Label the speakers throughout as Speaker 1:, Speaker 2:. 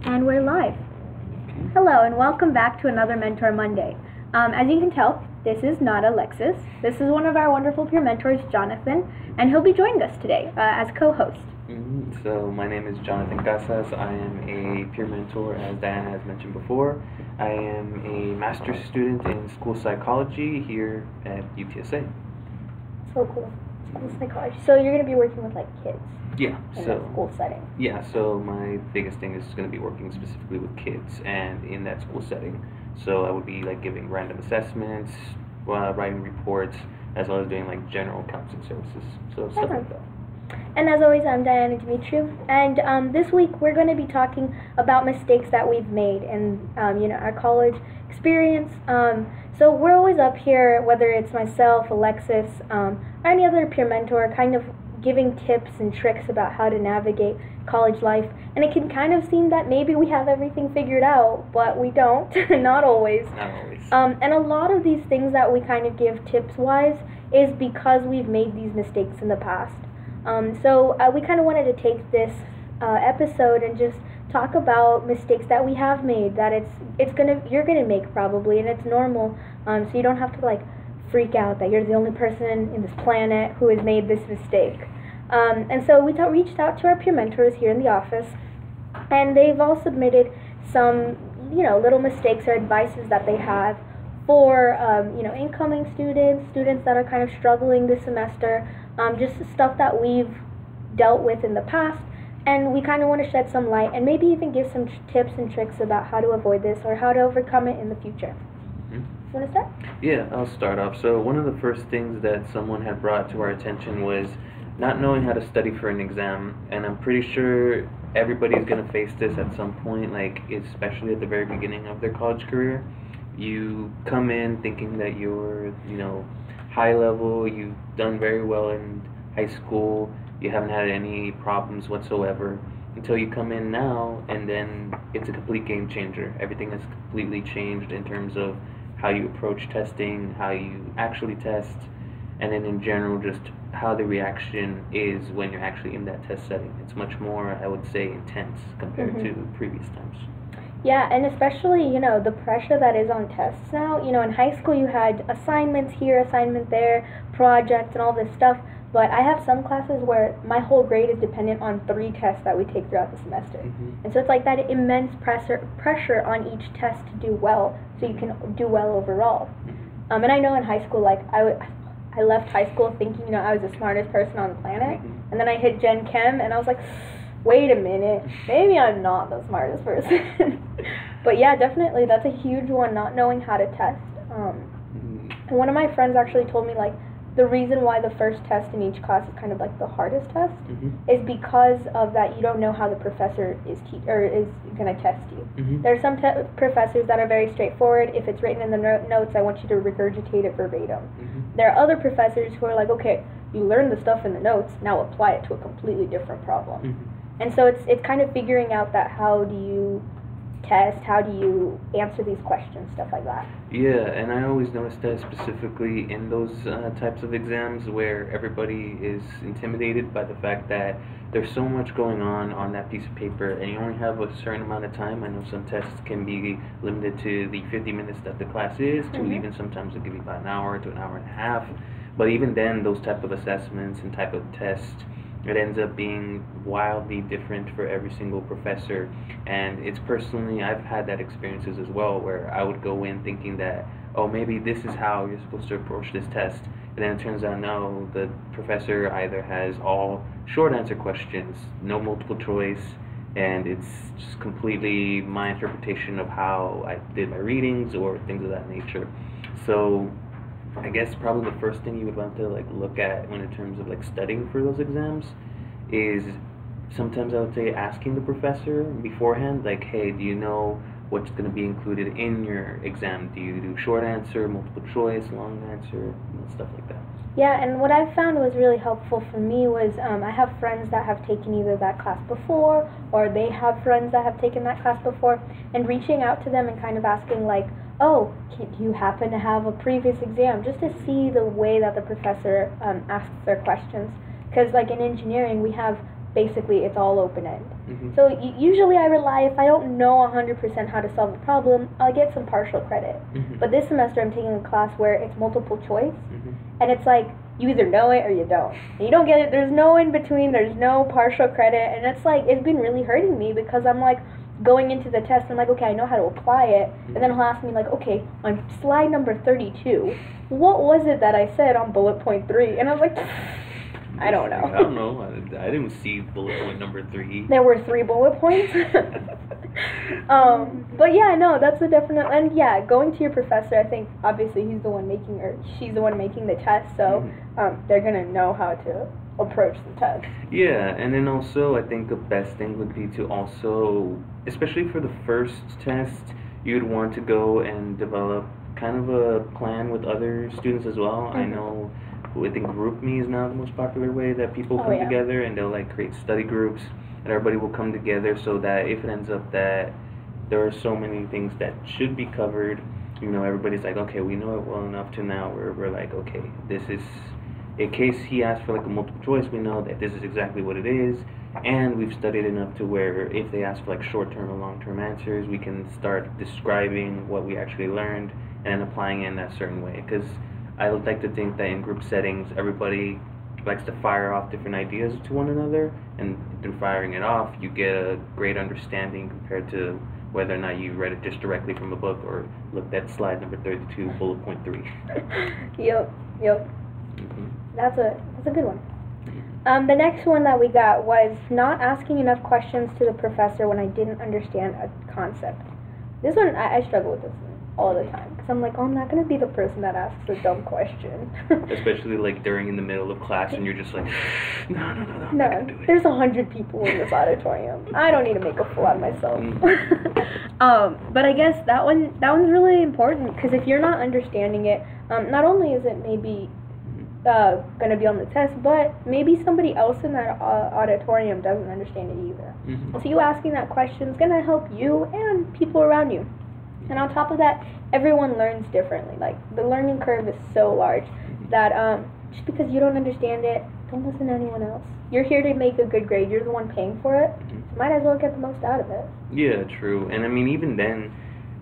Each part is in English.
Speaker 1: And we're live. Hello, and welcome back to another Mentor Monday. As you can tell, this is not Alexis. This is one of our wonderful peer mentors, Jonathan, and he'll be joining us today as co-host.
Speaker 2: So my name is Jonathan Casas. I am a peer mentor, as Diana has mentioned before. I am a master's student in school psychology here at UTSA.
Speaker 1: So cool. School psychology. So you're going to be working with kids.
Speaker 2: Yeah.
Speaker 1: In a school setting.
Speaker 2: Yeah. So my biggest thing is going to be working specifically with kids and in that school setting. So I would be giving random assessments, writing reports, as well as doing general counseling services. So stuff like that.
Speaker 1: And as always, I'm Diana Dimitriou, and this week we're going to be talking about mistakes that we've made in our college experience. So we're always up here, whether it's myself, Alexis, or any other peer mentor, kind of giving tips and tricks about how to navigate college life. And it can kind of seem that maybe we have everything figured out, but we don't. Not always.
Speaker 2: Not always.
Speaker 1: And a lot of these things that we kind of give tips-wise is because we've made these mistakes in the past. So we kind of wanted to take this episode and just talk about mistakes that we have made, that you're gonna make probably, and it's normal. So you don't have to freak out that you're the only person in this planet who has made this mistake. And so we reached out to our peer mentors here in the office, and they've all submitted some little mistakes or advices that they have for incoming students that are kind of struggling this semester. Just stuff that we've dealt with in the past, and we kind of want to shed some light and maybe even give some tips and tricks about how to avoid this or how to overcome it in the future. You want to start?
Speaker 2: Yeah, I'll start off. So one of the first things that someone had brought to our attention was not knowing how to study for an exam, and I'm pretty sure everybody's going to face this at some point, especially at the very beginning of their college career. You come in thinking that you're, high level, you've done very well in high school, you haven't had any problems whatsoever, until you come in now, and then it's a complete game changer. Everything has completely changed in terms of how you approach testing, how you actually test, and then in general just how the reaction is when you're actually in that test setting. It's much more, I would say, intense compared to previous times.
Speaker 1: Yeah, and especially, the pressure that is on tests now. In high school you had assignments here, assignment there, projects, and all this stuff. But I have some classes where my whole grade is dependent on 3 tests that we take throughout the semester. And so it's that immense pressure on each test to do well, so you can do well overall. And I know in high school, I left high school thinking, I was the smartest person on the planet. And then I hit Gen Chem, and I was like, wait a minute, maybe I'm not the smartest person. But yeah, definitely, that's a huge one, not knowing how to test. And one of my friends actually told me, the reason why the first test in each class is kind of the hardest test is because of that you don't know how the professor is going to test you. There are some professors that are very straightforward. If it's written in the notes, I want you to regurgitate it verbatim. There are other professors who are okay, you learn the stuff in the notes, now apply it to a completely different problem. And so it's kind of figuring out that how do you test, how do you answer these questions, stuff like that.
Speaker 2: Yeah, and I always noticed that specifically in those types of exams where everybody is intimidated by the fact that there's so much going on that piece of paper, and you only have a certain amount of time. I know some tests can be limited to the 50 minutes that the class is, to even sometimes they'll give you about an hour to an hour and a half. But even then, those type of assessments and type of tests, it ends up being wildly different for every single professor. And it's personally, I've had that experiences as well, where I would go in thinking that, oh, maybe this is how you're supposed to approach this test. And then it turns out, no, the professor either has all short answer questions, no multiple choice, and it's just completely my interpretation of how I did my readings or things of that nature. So I guess probably the first thing you would want to look at when in terms of studying for those exams is sometimes I would say asking the professor beforehand, hey, do you know what's going to be included in your exam? Do you do short answer, multiple choice, long answer, stuff like that?
Speaker 1: Yeah, and what I found was really helpful for me was I have friends that have taken either that class before, or they have friends that have taken that class before, and reaching out to them and kind of asking oh, do you happen to have a previous exam? Just to see the way that the professor asks their questions. Because in engineering, we have basically it's all open-end.
Speaker 2: Mm-hmm.
Speaker 1: So usually I rely, if I don't know 100% how to solve the problem, I'll get some partial credit.
Speaker 2: Mm-hmm.
Speaker 1: But this semester I'm taking a class where it's multiple choice,
Speaker 2: Mm-hmm.
Speaker 1: and it's like, you either know it or you don't. And you don't get it, there's no in between, there's no partial credit, and it's like, it's been really hurting me because I'm like, going into the test, I'm like, okay, I know how to apply it, and then he'll ask me like, okay, on slide number 32, what was it that I said on bullet point 3? And I was like, I don't know.
Speaker 2: I don't know. I didn't see bullet point number 3.
Speaker 1: There were 3 bullet points. But yeah, no, that's a definite, and yeah, going to your professor, I think obviously he's the one making, or she's the one making the test, so they're gonna know how to approach the test.
Speaker 2: Yeah, and then also I think the best thing would be to also, especially for the first test, you'd want to go and develop kind of a plan with other students as well. I know, I think GroupMe is now the most popular way that people come together, and they'll like create study groups, and everybody will come together so that if it ends up that there are so many things that should be covered, you know, everybody's like, okay, we know it well enough to now we're like, okay, this is, in case he asks for like a multiple choice, we know that this is exactly what it is, and we've studied enough to where if they ask for like short-term or long-term answers, we can start describing what we actually learned and applying it in that certain way. Because I would like to think that in group settings, everybody likes to fire off different ideas to one another, and through firing it off, you get a great understanding compared to whether or not you read it just directly from a book or looked at slide number 32, bullet point 3.
Speaker 1: Yep.
Speaker 2: Mm-hmm.
Speaker 1: That's a good one. The next one that we got was not asking enough questions to the professor when I didn't understand a concept. This one, I struggle with this all the time, because I'm like, oh, I'm not going to be the person that asks a dumb question.
Speaker 2: Especially like during in the middle of class, and you're just like, no, I'm not gonna do it.
Speaker 1: There's 100 people in this auditorium. I don't need to make a fool out of myself. But I guess that one's really important, because if you're not understanding it, not only is it maybe going to be on the test, but maybe somebody else in that auditorium doesn't understand it either.
Speaker 2: Mm-hmm.
Speaker 1: So you asking that question is going to help you and people around you. And on top of that, everyone learns differently. Like, the learning curve is so large that just because you don't understand it, don't listen to anyone else. You're here to make a good grade. You're the one paying for it. So might as well get the most out of it.
Speaker 2: Yeah, true. And I mean, even then,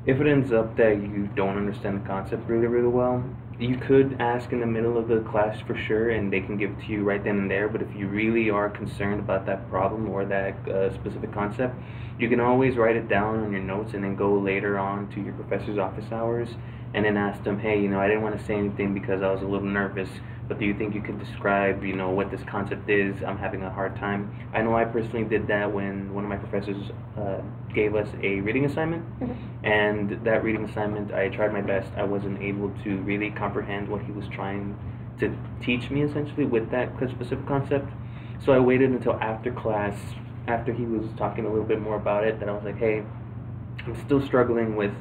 Speaker 2: if it ends up that you don't understand the concept really, really well, you could ask in the middle of the class for sure, and they can give it to you right then and there. But if you really are concerned about that problem or that specific concept, you can always write it down on your notes and then go later on to your professor's office hours and then ask them, hey, you know, I didn't want to say anything because I was a little nervous, but do you think you could describe, you know, what this concept is? I'm having a hard time. I know I personally did that when one of my professors gave us a reading assignment, and that reading assignment, I tried my best. I wasn't able to really comprehend what he was trying to teach me, essentially, with that specific concept. So I waited until after class, after he was talking a little bit more about it, that I was like, hey, I'm still struggling with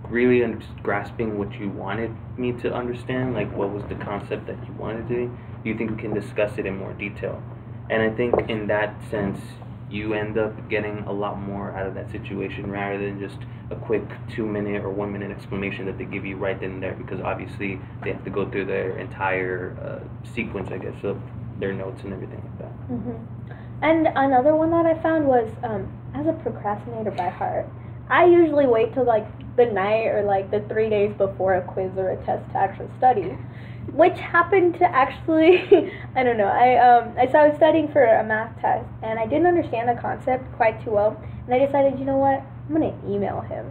Speaker 2: really grasping what you wanted me to understand, like what was the concept that you wanted to do you think we can discuss it in more detail? And I think in that sense, you end up getting a lot more out of that situation rather than just a quick 2-minute or 1-minute explanation that they give you right then and there, because obviously they have to go through their entire sequence, I guess, of their notes and everything like that.
Speaker 1: And another one that I found was, as a procrastinator by heart, I usually wait till like the night or like the 3 days before a quiz or a test to actually study, which happened to actually, I don't know, I was studying for a math test, and I didn't understand the concept quite too well, and I decided, you know what, I'm going to email him,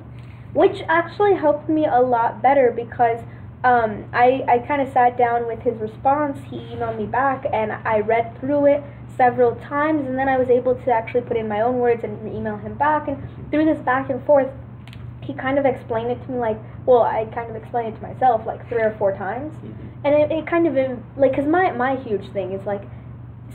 Speaker 1: which actually helped me a lot better, because I kind of sat down with his response. He emailed me back, and I read through it several times, and then I was able to actually put in my own words and email him back, and through this back and forth, he kind of explained it to me like, well, I kind of explained it to myself like 3 or 4 times, and it kind of, like, because my huge thing is like,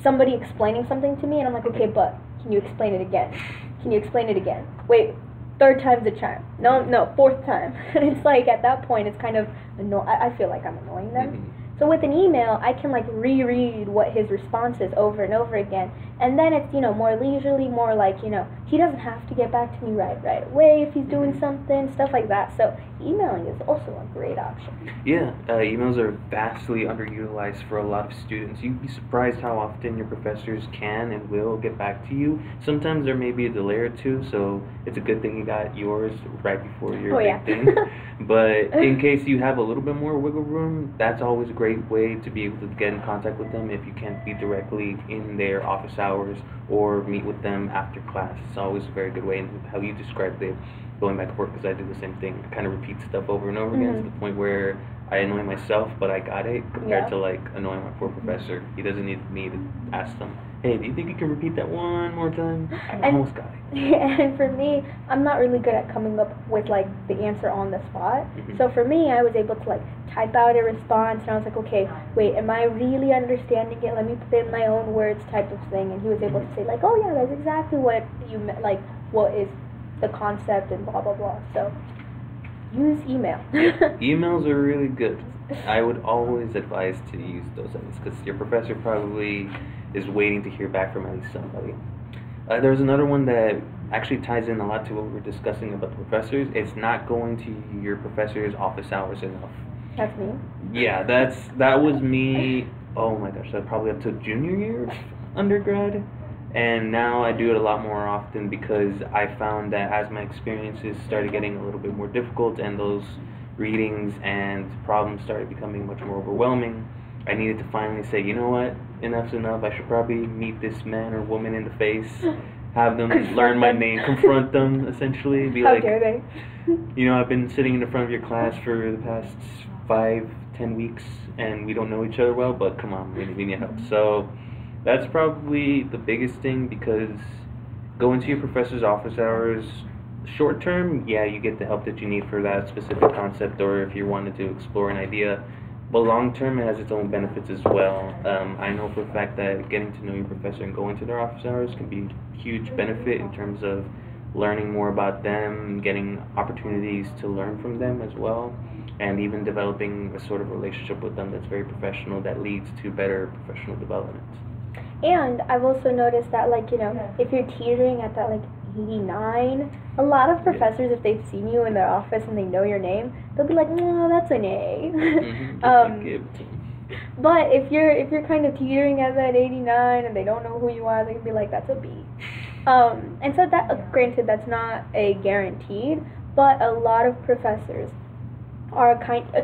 Speaker 1: somebody explaining something to me, and I'm like, okay, but can you explain it again? Can you explain it again? Wait, 3rd time's the charm. No, 4th time. And it's like, at that point, it's kind of I feel like I'm annoying them. So with an email, I can like reread what his response is over and over again, and then it's, more leisurely, more like, he doesn't have to get back to me right away if he's doing something, stuff like that. So emailing is also a great option.
Speaker 2: Yeah, emails are vastly underutilized for a lot of students. You'd be surprised how often your professors can and will get back to you. Sometimes there may be a delay or two, so it's a good thing you got yours right before your big thing. But in case you have a little bit more wiggle room, that's always a great way to be able to get in contact with them if you can't be directly in their office hours or meet with them after class. It's always a very good way, and how you described it, going back and forth, because I do the same thing. I kind of repeat stuff over and over again to the point where I annoy myself, but I got it, compared to like annoying my poor professor. He doesn't need me to ask them, hey, do you think you can repeat that one more time? I almost got it.
Speaker 1: And for me, I'm not really good at coming up with like the answer on the spot. So for me, I was able to like type out a response, and I was like, okay, wait, am I really understanding it? Let me put it in my own words, type of thing. And he was able to say like, oh yeah, that's exactly what you meant, like what is the concept and blah blah blah. So use email.
Speaker 2: Emails are really good. I would always advise to use those things, because your professor probably is waiting to hear back from at least somebody. There's another one that actually ties in a lot to what we were discussing about the professors. It's not going to your professor's office hours enough.
Speaker 1: That's me.
Speaker 2: Yeah, that was me. Oh my gosh, that's probably up to junior year of undergrad. And now I do it a lot more often, because I found that as my experiences started getting a little bit more difficult and those readings and problems started becoming much more overwhelming, I needed to finally say, you know what, enough's enough. I should probably meet this man or woman in the face, have them learn my name, confront them, essentially. Be
Speaker 1: How
Speaker 2: like,
Speaker 1: dare they?
Speaker 2: I've been sitting in the front of your class for the past 5-10 weeks, and we don't know each other well, but come on, we need help. So that's probably the biggest thing, because going to your professor's office hours, short term, yeah, you get the help that you need for that specific concept, or if you wanted to explore an idea. But long term, it has its own benefits as well. I know for a fact that getting to know your professor and going to their office hours can be a huge benefit in terms of learning more about them, getting opportunities to learn from them as well, and even developing a sort of relationship with them that's very professional, that leads to better professional development.
Speaker 1: And I've also noticed that, like, if you're teetering at that, like, 89, a lot of professors, if they've seen you in their office and they know your name, they'll be like, no, that's an A. But if you're kind of teetering at that 89 and they don't know who you are, they can be like, that's a B. And so that, granted, that's not a guaranteed, but a lot of professors are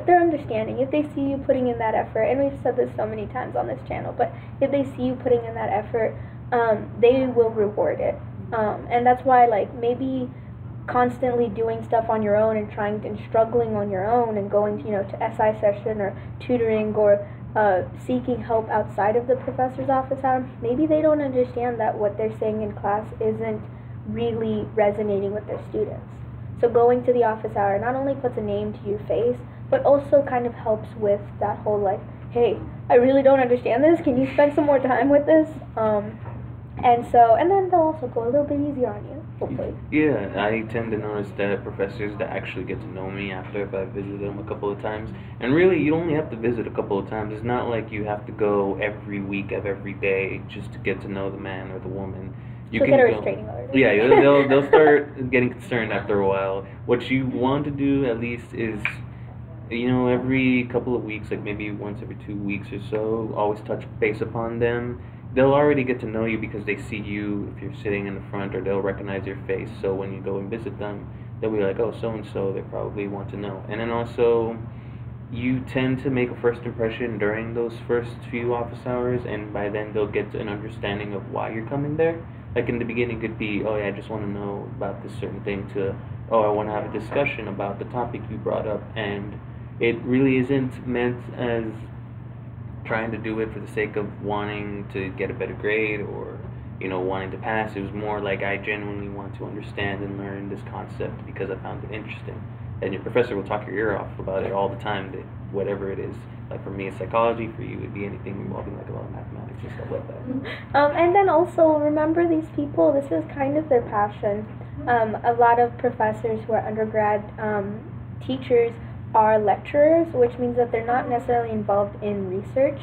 Speaker 1: they're understanding. If they see you putting in that effort, and we've said this so many times on this channel, but if they see you putting in that effort, they will reward it. And that's why, like, maybe constantly doing stuff on your own and struggling on your own and going to, to SI session or tutoring or seeking help outside of the professor's office hour, maybe they don't understand that what they're saying in class isn't really resonating with their students. So going to the office hour not only puts a name to your face, but also kind of helps with that whole, like, hey, I really don't understand this, can you spend some more time with this? And then they'll also go a little bit easier on you, hopefully.
Speaker 2: Yeah, I tend to notice that professors that actually get to know me after if I visited them a couple of times, and really you only have to visit a couple of times. It's not like you have to go every week of every day just to get to know the man or the woman. You
Speaker 1: can get a restraining order.
Speaker 2: Yeah, they'll start getting concerned after a while. What you want to do at least is, every couple of weeks, like maybe once every 2 weeks or so, always touch base upon them. They'll already get to know you because they see you if you're sitting in the front, or they'll recognize your face. So when you go and visit them, they'll be like, oh, so-and-so, they probably want to know. And then also, you tend to make a first impression during those first few office hours, and by then they'll get an understanding of why you're coming there. Like in the beginning, it could be, oh yeah, I just want to know about this certain thing, to, oh, I want to have a discussion about the topic you brought up. And it really isn't meant as trying to do it for the sake of wanting to get a better grade or, wanting to pass. It was more like, I genuinely want to understand and learn this concept because I found it interesting. And your professor will talk your ear off about it all the time, that whatever it is. Like for me, it's psychology. For you, it'd be anything involving like a lot of mathematics and stuff like that.
Speaker 1: And then also remember, these people, this is kind of their passion. A lot of professors who are undergrad teachers are lecturers, which means that they're not necessarily involved in research.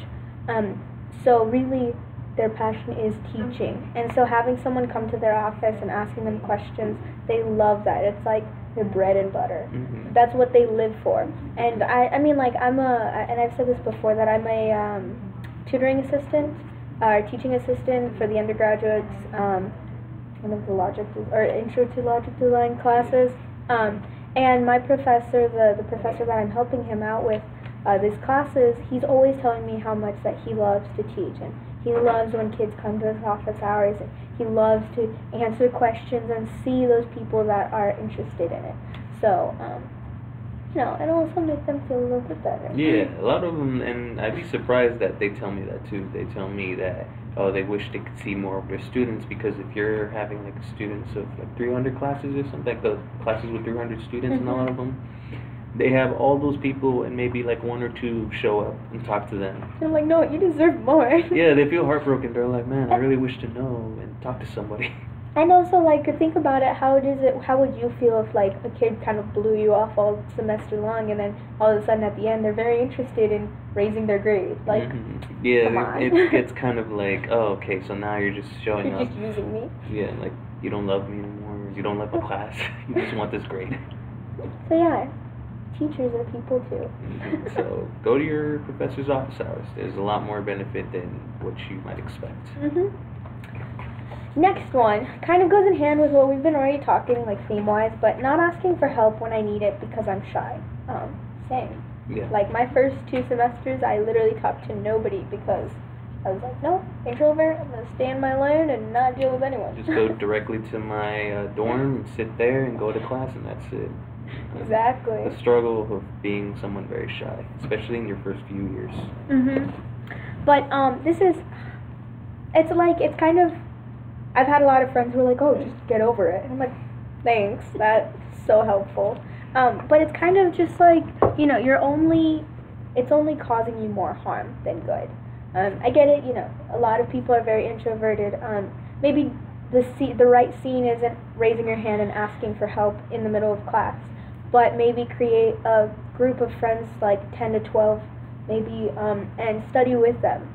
Speaker 1: So really, their passion is teaching. And so having someone come to their office and asking them questions, they love that. It's like their bread and butter.
Speaker 2: Mm-hmm.
Speaker 1: That's what they live for. And I mean, like, and I've said this before, that I'm a tutoring assistant, teaching assistant for the undergraduates, one of the intro to logic design classes. And my professor, the professor that I'm helping him out with these classes, he's always telling me how much that he loves to teach, and he loves when kids come to his office hours, and he loves to answer questions and see those people that are interested in it. So, it also makes them feel a little bit better.
Speaker 2: Yeah, a lot of them, and I'd be surprised that they tell me that too. They tell me that, they wish they could see more of their students, because if you're having like students of like 300 classes or something, like the classes with 300 students, and a lot of them, they have all those people and maybe like one or two show up and talk to them.
Speaker 1: I'm like, no, you deserve more.
Speaker 2: Yeah, they feel heartbroken. They're like, man, I really wish to know and talk to somebody.
Speaker 1: And also, like, think about it, how would you feel if, like, a kid kind of blew you off all semester long, and then all of a sudden at the end they're very interested in raising their grade? Like,
Speaker 2: yeah,
Speaker 1: come on.
Speaker 2: It gets kind of like, oh, okay, so now you're just showing
Speaker 1: You're
Speaker 2: up.
Speaker 1: just using me.
Speaker 2: Yeah, like, you don't love me anymore, you don't love the class, you just want this grade.
Speaker 1: So yeah, teachers are people too.
Speaker 2: So go to your professor's office hours. There's a lot more benefit than what you might expect.
Speaker 1: Next one kind of goes in hand with what we've been already talking, like theme-wise, but not asking for help when I need it because I'm shy. Same.
Speaker 2: Yeah.
Speaker 1: Like my first 2 semesters, I literally talked to nobody because I was like, no, introvert, I'm going to stay in my lane and not deal with anyone.
Speaker 2: Just go directly to my dorm and sit there and go to class, and that's it.
Speaker 1: Exactly.
Speaker 2: The struggle of being someone very shy, especially in your first few years.
Speaker 1: But it's kind of, I've had a lot of friends who are like, oh, just get over it. And I'm like, thanks, that's so helpful. But it's kind of just like, it's only causing you more harm than good. I get it, a lot of people are very introverted. Maybe the right scene isn't raising your hand and asking for help in the middle of class, but maybe create a group of friends, like 10 to 12, maybe, and study with them.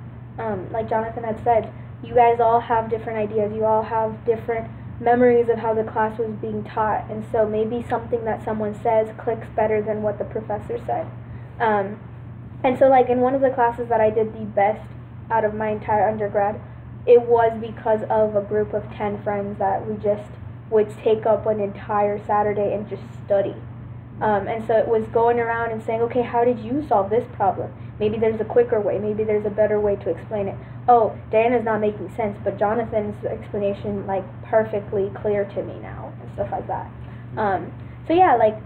Speaker 1: Like Jonathan had said, you guys all have different ideas, you all have different memories of how the class was being taught, and so maybe something that someone says clicks better than what the professor said. And so, like, in one of the classes that I did the best out of my entire undergrad, it was because of a group of 10 friends that we just would take up an entire Saturday and just study. And so it was going around and saying, okay, how did you solve this problem? Maybe there's a quicker way. Maybe there's a better way to explain it. Oh, Diana's not making sense, but Jonathan's explanation, like, perfectly clear to me now, and stuff like that. So yeah, like,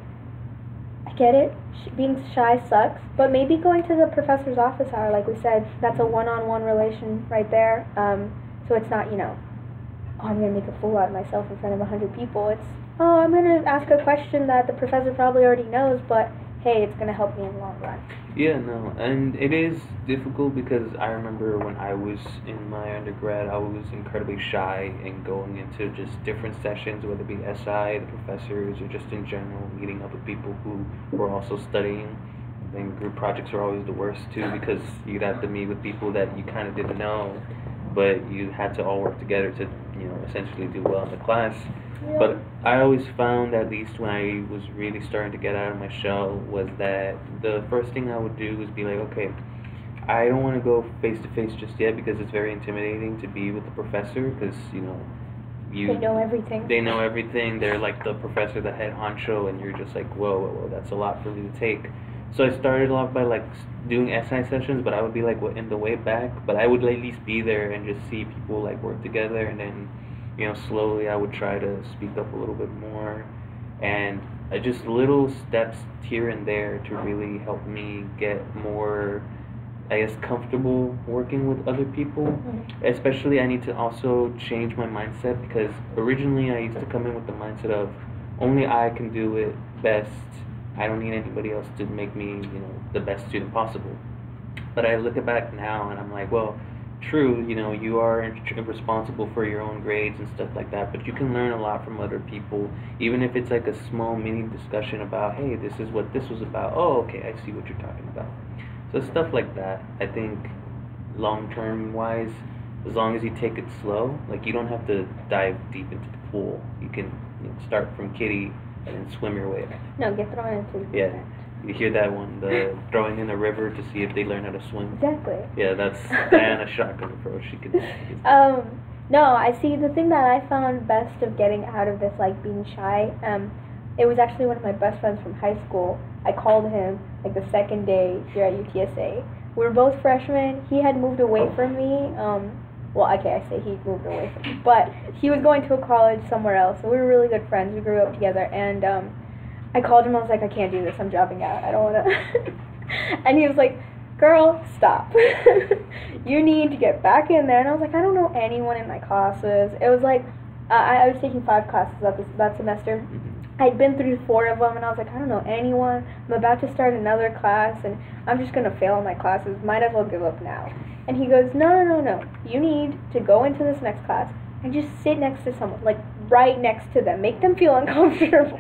Speaker 1: I get it. Being shy sucks, but maybe going to the professor's office hour, like we said, that's a one-on-one relation right there. So it's not, oh, I'm going to make a fool out of myself in front of 100 people. It's, oh, I'm going to ask a question that the professor probably already knows, but hey, it's going to help me in the long run.
Speaker 2: Yeah, no, and it is difficult because I remember when I was in my undergrad, I was incredibly shy and going into just different sessions, whether it be SI, the professors, or just in general, meeting up with people who were also studying. And group projects are always the worst too, because you'd have to meet with people that you kind of didn't know, but you had to all work together to, essentially do well in the class.
Speaker 1: Yeah.
Speaker 2: But I always found, at least when I was really starting to get out of my shell, was that the first thing I would do was be like, okay, I don't want to go face-to-face just yet because it's very intimidating to be with the professor because,
Speaker 1: they know everything.
Speaker 2: They know everything. They're like the professor, the head honcho, and you're just like, whoa, that's a lot for me to take. So I started off by like doing SI sessions, but I would be like in the way back, but I would at least be there and just see people like work together, and then slowly I would try to speak up a little bit more, and just little steps here and there to really help me get more, I guess, comfortable working with other people. Especially I need to also change my mindset, because originally I used to come in with the mindset of only I can do it best. I don't need anybody else to make me, the best student possible. But I look back now and I'm like, well, true, you are responsible for your own grades and stuff like that, but you can learn a lot from other people, even if it's like a small mini discussion about, hey, this is what this was about. Oh, okay, I see what you're talking about. So stuff like that, I think, long term wise, as long as you take it slow, like you don't have to dive deep into the pool. You can start from kiddie and then swim your way up.
Speaker 1: No, get thrown into the
Speaker 2: Yeah. You hear that one, the throwing in the river to see if they learn how to swim.
Speaker 1: Exactly.
Speaker 2: Yeah, that's Diana's shotgun approach. She could.
Speaker 1: No, I see. The thing that I found best of getting out of this, like being shy, it was actually one of my best friends from high school. I called him like the second day here at UTSA. We were both freshmen. He had moved away from me. Well, okay, I say he moved away from me, but he was going to a college somewhere else. So we were really good friends. We grew up together, and I called him. I was like, I can't do this. I'm dropping out. I don't want to. And he was like, girl, stop. You need to get back in there. And I was like, I don't know anyone in my classes. It was like, I was taking 5 classes that semester. I'd been through 4 of them, and I was like, I don't know anyone. I'm about to start another class, and I'm just going to fail in my classes. Might as well give up now. And he goes, no. You need to go into this next class and just sit next to someone, like right next to them. Make them feel uncomfortable.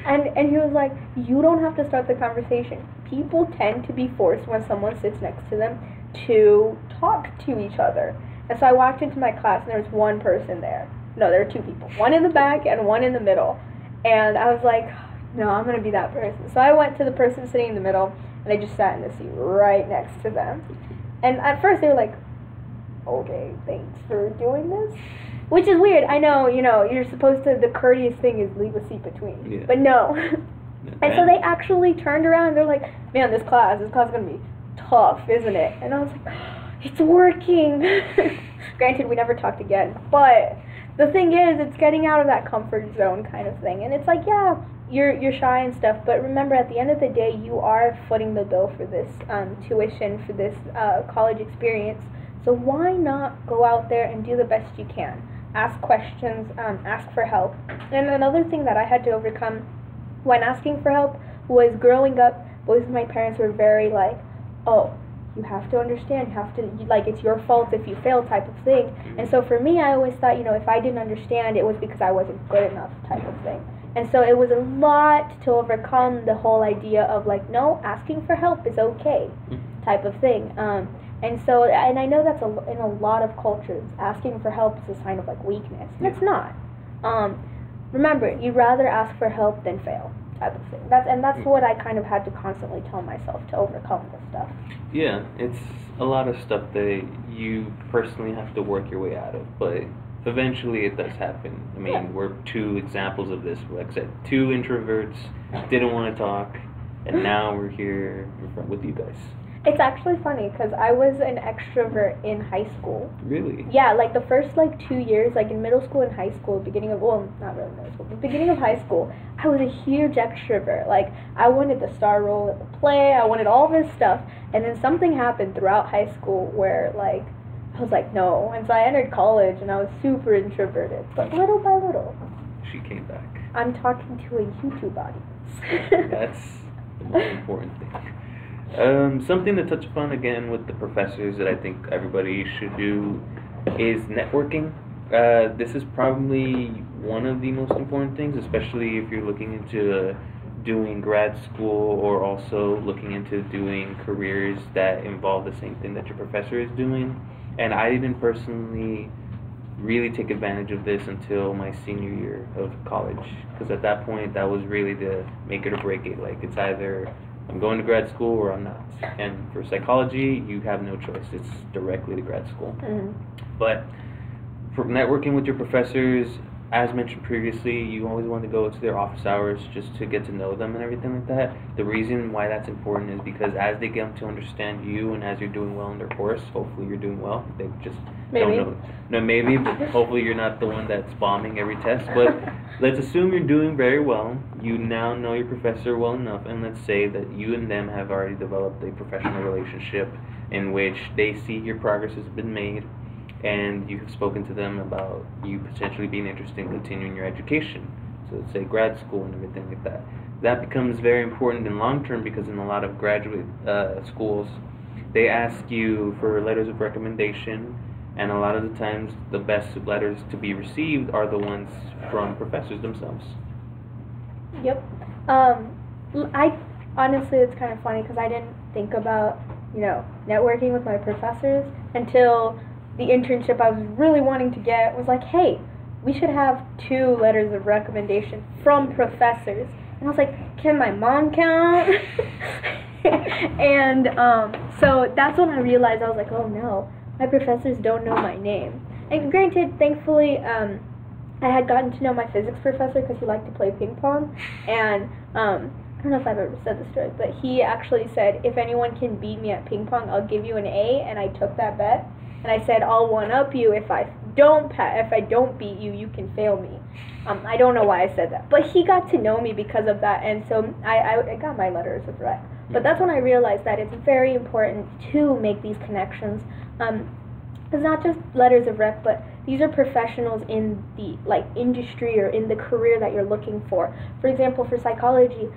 Speaker 1: and he was like, you don't have to start the conversation. People tend to be forced when someone sits next to them to talk to each other. And so I walked into my class, and there was one person there. No, there were 2 people. One in the back and one in the middle. And I was like, no, I'm going to be that person. So I went to the person sitting in the middle, and I just sat in the seat right next to them. And at first they were like, okay, thanks for doing this. Which is weird. I know, you're supposed to, the courteous thing is leave a seat between.
Speaker 2: Yeah.
Speaker 1: But no. And so they actually turned around, and they're like, man, this class is going to be tough, isn't it? And I was like, it's working. Granted, we never talked again. But the thing is, it's getting out of that comfort zone kind of thing. And it's like, yeah, you're shy and stuff, but remember, at the end of the day, you are footing the bill for this tuition, for this college experience. So why not go out there and do the best you can? Ask questions, ask for help. And another thing that I had to overcome when asking for help was growing up, both of my parents were very like, oh, you have to understand, you have to, like, it's your fault if you fail type of thing. And so for me, I always thought, if I didn't understand, it was because I wasn't good enough type of thing. And so it was a lot to overcome the whole idea of like, no, asking for help is okay type of thing. And so, and I know that's in a lot of cultures, asking for help is a sign of like weakness. And it's not. Remember, you'd rather ask for help than fail type of thing. That's what I kind of had to constantly tell myself to overcome this stuff.
Speaker 2: Yeah, it's a lot of stuff that you personally have to work your way out of, but eventually it does happen. I mean, we're 2 examples of this. Like I said, 2 introverts didn't want to talk, and now we're here in front with you guys.
Speaker 1: It's actually funny because I was an extrovert in high school.
Speaker 2: Really?
Speaker 1: Yeah, like the first 2 years, like in middle school and high school, beginning of, well, not really middle school, but beginning of high school, I was a huge extrovert. Like, I wanted the star role in the play, I wanted all this stuff, and then something happened throughout high school where, like, I was like, no. And so I entered college, and I was super introverted. But little by little,
Speaker 2: she came back.
Speaker 1: I'm talking to a YouTube audience.
Speaker 2: That's the most important thing. Something to touch upon again with the professors that I think everybody should do is networking. This is probably one of the most important things, especially if you're looking into doing grad school or also looking into doing careers that involve the same thing that your professor is doing. And I didn't personally really take advantage of this until my senior year of college, because at that point that was really the make it or break it. Like, it's either I'm going to grad school or I'm not. And for psychology, you have no choice. It's directly to grad school. But for networking with your professors, as mentioned previously, you always want to go to their office hours just to get to know them and everything like that. The reason why that's important is because as they get to understand you and as you're doing well in their course, hopefully you're doing well. They just don't know. No, maybe, but hopefully you're not the one that's bombing every test. But let's assume you're doing very well. You now know your professor well enough, and let's say that you and them have already developed a professional relationship in which they see your progress has been made, and you have spoken to them about you potentially being interested in continuing your education, so let's say grad school and everything like that. That becomes very important in long term, because in a lot of graduate schools, They ask you for letters of recommendation, and a lot of the times the best letters to be received are the ones from professors themselves.
Speaker 1: Yep. I honestly, it's kind of funny because I didn't think about, networking with my professors until the internship I was really wanting to get was like, hey, we should have 2 letters of recommendation from professors. And I was like, can my mom count? And so that's when I realized, I was like, oh no, my professors don't know my name. And granted, thankfully, I had gotten to know my physics professor because he liked to play ping pong. And I don't know if I've ever said this story, but he actually said, if anyone can beat me at ping pong, I'll give you an A. And I took that bet. And I said, I'll one-up you. If I don't beat you, you can fail me. I don't know why I said that. But he got to know me because of that. And so I got my letters of rec. But that's when I realized that it's very important to make these connections. It's not just letters of rec, but these are professionals in the industry or in the career that you're looking for. For example, for psychology,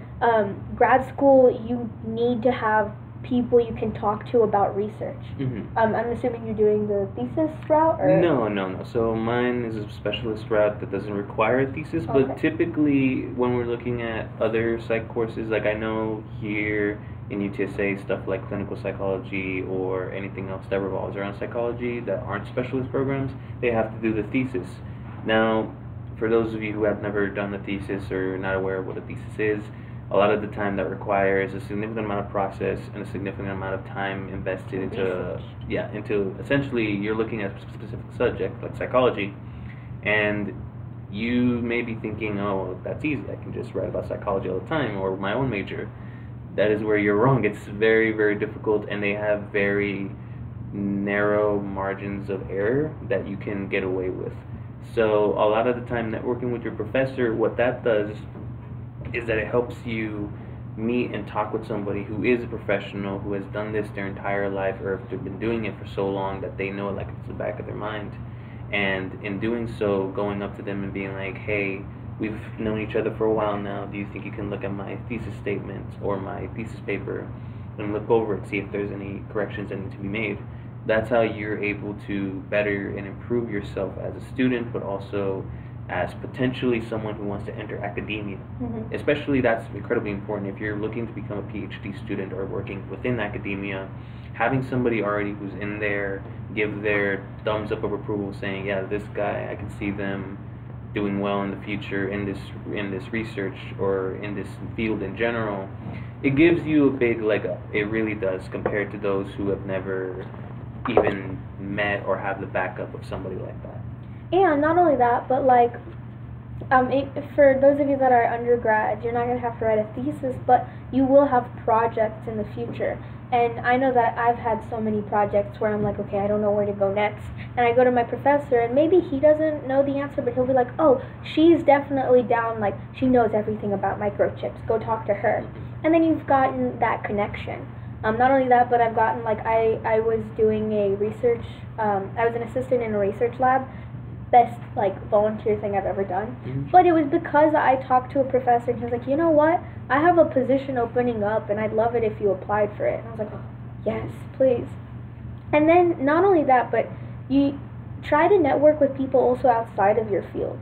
Speaker 1: grad school, you need to have people you can talk to about research.
Speaker 2: Mm-hmm.
Speaker 1: I'm assuming you're doing the thesis route? Or?
Speaker 2: No. So mine is a specialist route that doesn't require a thesis,
Speaker 1: Okay.
Speaker 2: but typically when we're looking at other psych courses, like I know here in UTSA, stuff like clinical psychology or anything else that revolves around psychology that aren't specialist programs, they have to do the thesis. Now, for those of you who have never done the thesis or not aware of what a thesis is, a lot of the time that requires a significant amount of process and a significant amount of time invested into essentially you're looking at a specific subject like psychology, and you may be thinking, oh, that's easy, I can just write about psychology all the time or my own major. That is where you're wrong. It's very, very difficult, and they have very narrow margins of error that you can get away with. So a lot of the time networking with your professor, what that does is that it helps you meet and talk with somebody who is a professional, who has done this their entire life, or if they've been doing it for so long that they know it like it's the back of their mind. And in doing so, going up to them and being like, hey, we've known each other for a while now, do you think you can look at my thesis statement or my thesis paper and look over it, see if there's any corrections that need to be made? That's how you're able to better and improve yourself as a student, but also as potentially someone who wants to enter academia.
Speaker 1: Mm-hmm.
Speaker 2: Especially, that's incredibly important if you're looking to become a PhD student or working within academia. Having somebody already who's in there give their thumbs up of approval, saying, yeah, this guy, I can see them doing well in the future in this research or in this field in general, it gives you a big leg up. It really does, compared to those who have never even met or have the backup of somebody like that.
Speaker 1: And not only that, but for those of you that are undergrads, you're not going to have to write a thesis, but you will have projects in the future. And I know that I've had so many projects where I'm like, okay, I don't know where to go next. And I go to my professor, and maybe he doesn't know the answer, but he'll be like, oh, she's definitely down, she knows everything about microchips. Go talk to her. And then you've gotten that connection. Not only that, but I've gotten, I was doing a research, I was an assistant in a research lab. Best volunteer thing I've ever done. Mm-hmm. But it was because I talked to a professor, and he was like, you know what, I have a position opening up and I'd love it if you applied for it. And I was like, oh, yes, please. And then not only that, but you try to network with people also outside of your field.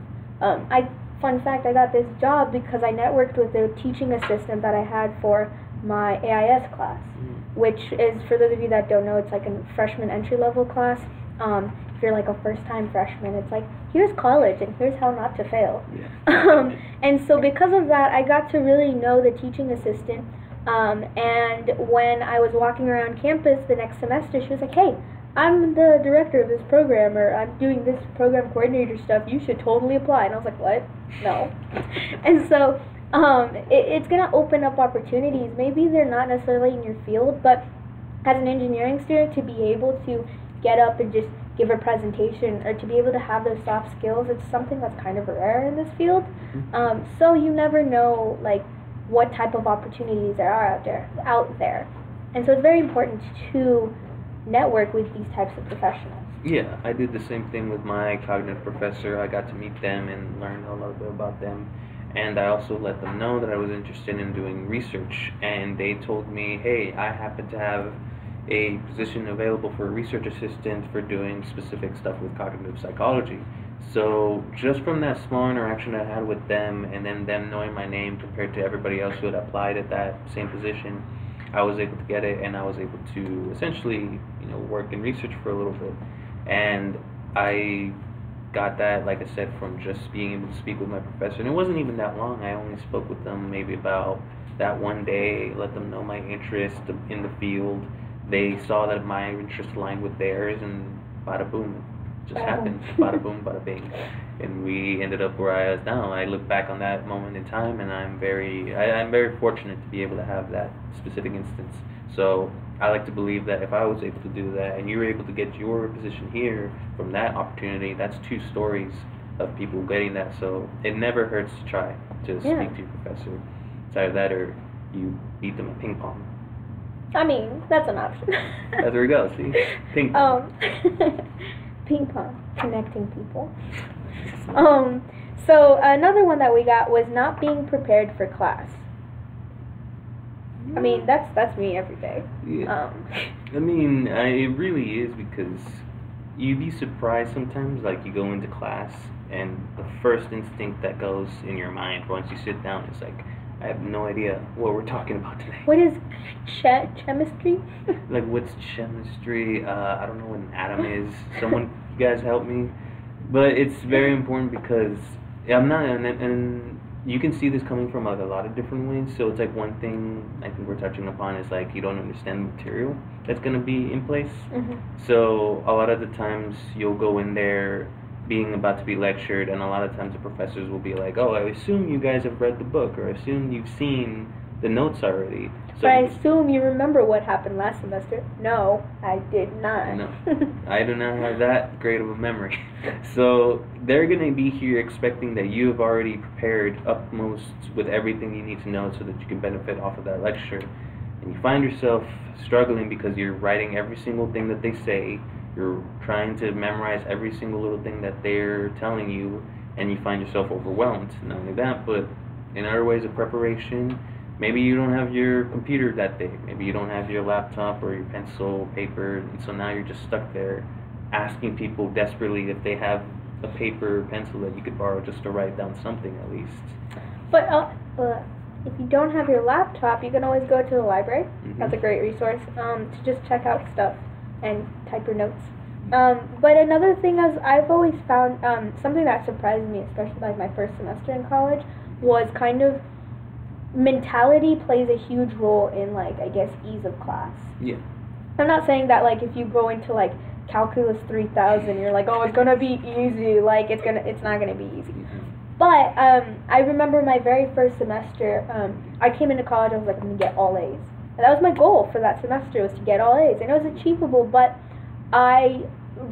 Speaker 1: Fun fact, I got this job because I networked with a teaching assistant that I had for my AIS class, which is, for those of you that don't know, it's like a freshman entry-level class. If you're a first-time freshman, it's here's college and here's how not to fail. Yeah. And so because of that, I got to really know the teaching assistant. And when I was walking around campus the next semester, she was like, hey, I'm the director of this program, or I'm doing this program coordinator stuff. You should totally apply. And I was like, what? No. And so it's going to open up opportunities. Maybe they're not necessarily in your field, but as an engineering student, to be able to get up and just give a presentation, or to be able to have those soft skills, it's something that's kind of rare in this field. So you never know what type of opportunities there are out there. And so it's very important to network with these types of professionals.
Speaker 2: Yeah, I did the same thing with my cognitive professor. I got to meet them and learn a little bit about them. And I also let them know that I was interested in doing research. And they told me, hey, I happen to have a position available for a research assistant for doing specific stuff with cognitive psychology. So just from that small interaction I had with them, and then them knowing my name compared to everybody else who had applied at that same position, I was able to get it, and I was able to essentially, work in research for a little bit. And I got that, like I said, from just being able to speak with my professor. And it wasn't even that long. I only spoke with them maybe about that one day, let them know my interest in the field. They saw that my interest aligned with theirs, and bada boom, it just happened. Bada boom, bada bing. And we ended up where I was now. I look back on that moment in time, and I'm very fortunate to be able to have that specific instance. So I like to believe that if I was able to do that, and you were able to get your position here from that opportunity, that's two stories of people getting that. So it never hurts to try to speak to your professor. It's either that or you beat them at ping pong.
Speaker 1: I mean, that's an option.
Speaker 2: That's where we go, see? Ping pong.
Speaker 1: Ping pong, connecting people. So another one that we got was not being prepared for class. I mean, that's me every day.
Speaker 2: Yeah. I mean, it really is, because you'd be surprised sometimes, like you go into class and the first instinct that goes in your mind once you sit down is like, I have no idea what we're talking about today.
Speaker 1: What is chemistry?
Speaker 2: Like, what's chemistry? I don't know what an atom is. Someone, you guys help me. But it's very important, because I'm not, and you can see this coming from like a lot of different ways. So it's like one thing I think we're touching upon is like you don't understand the material that's going to be in place.
Speaker 1: Mm-hmm.
Speaker 2: So a lot of the times you'll go in there being about to be lectured, and a lot of times the professors will be like, oh, I assume you guys have read the book, or I assume you've seen the notes already. So
Speaker 1: but I assume you remember what happened last semester. No, I did not.
Speaker 2: No, I do not have that great of a memory. So they're going to be here expecting that you have already prepared utmost with everything you need to know so that you can benefit off of that lecture. And you find yourself struggling because you're writing every single thing that they say. You're trying to memorize every single little thing that they're telling you, and you find yourself overwhelmed. Not only that, but in other ways of preparation, maybe you don't have your computer that day. Maybe you don't have your laptop or your pencil, paper, and so now you're just stuck there asking people desperately if they have a paper or pencil that you could borrow just to write down something at least.
Speaker 1: But if you don't have your laptop, you can always go to the library. Mm-hmm. That's a great resource to just check out stuff and type your notes. But another thing is, I've always found something that surprised me, especially like my first semester in college, was kind of mentality plays a huge role in, like, I guess, ease of class.
Speaker 2: Yeah.
Speaker 1: I'm not saying that, like, if you go into, like, calculus 3000, you're like, oh, it's gonna be easy. Like, it's not gonna be easy.
Speaker 2: Mm-hmm.
Speaker 1: But I remember my very first semester, I came into college, I was like, I'm gonna get all A's. And that was my goal for that semester, was to get all A's. And it was achievable, but I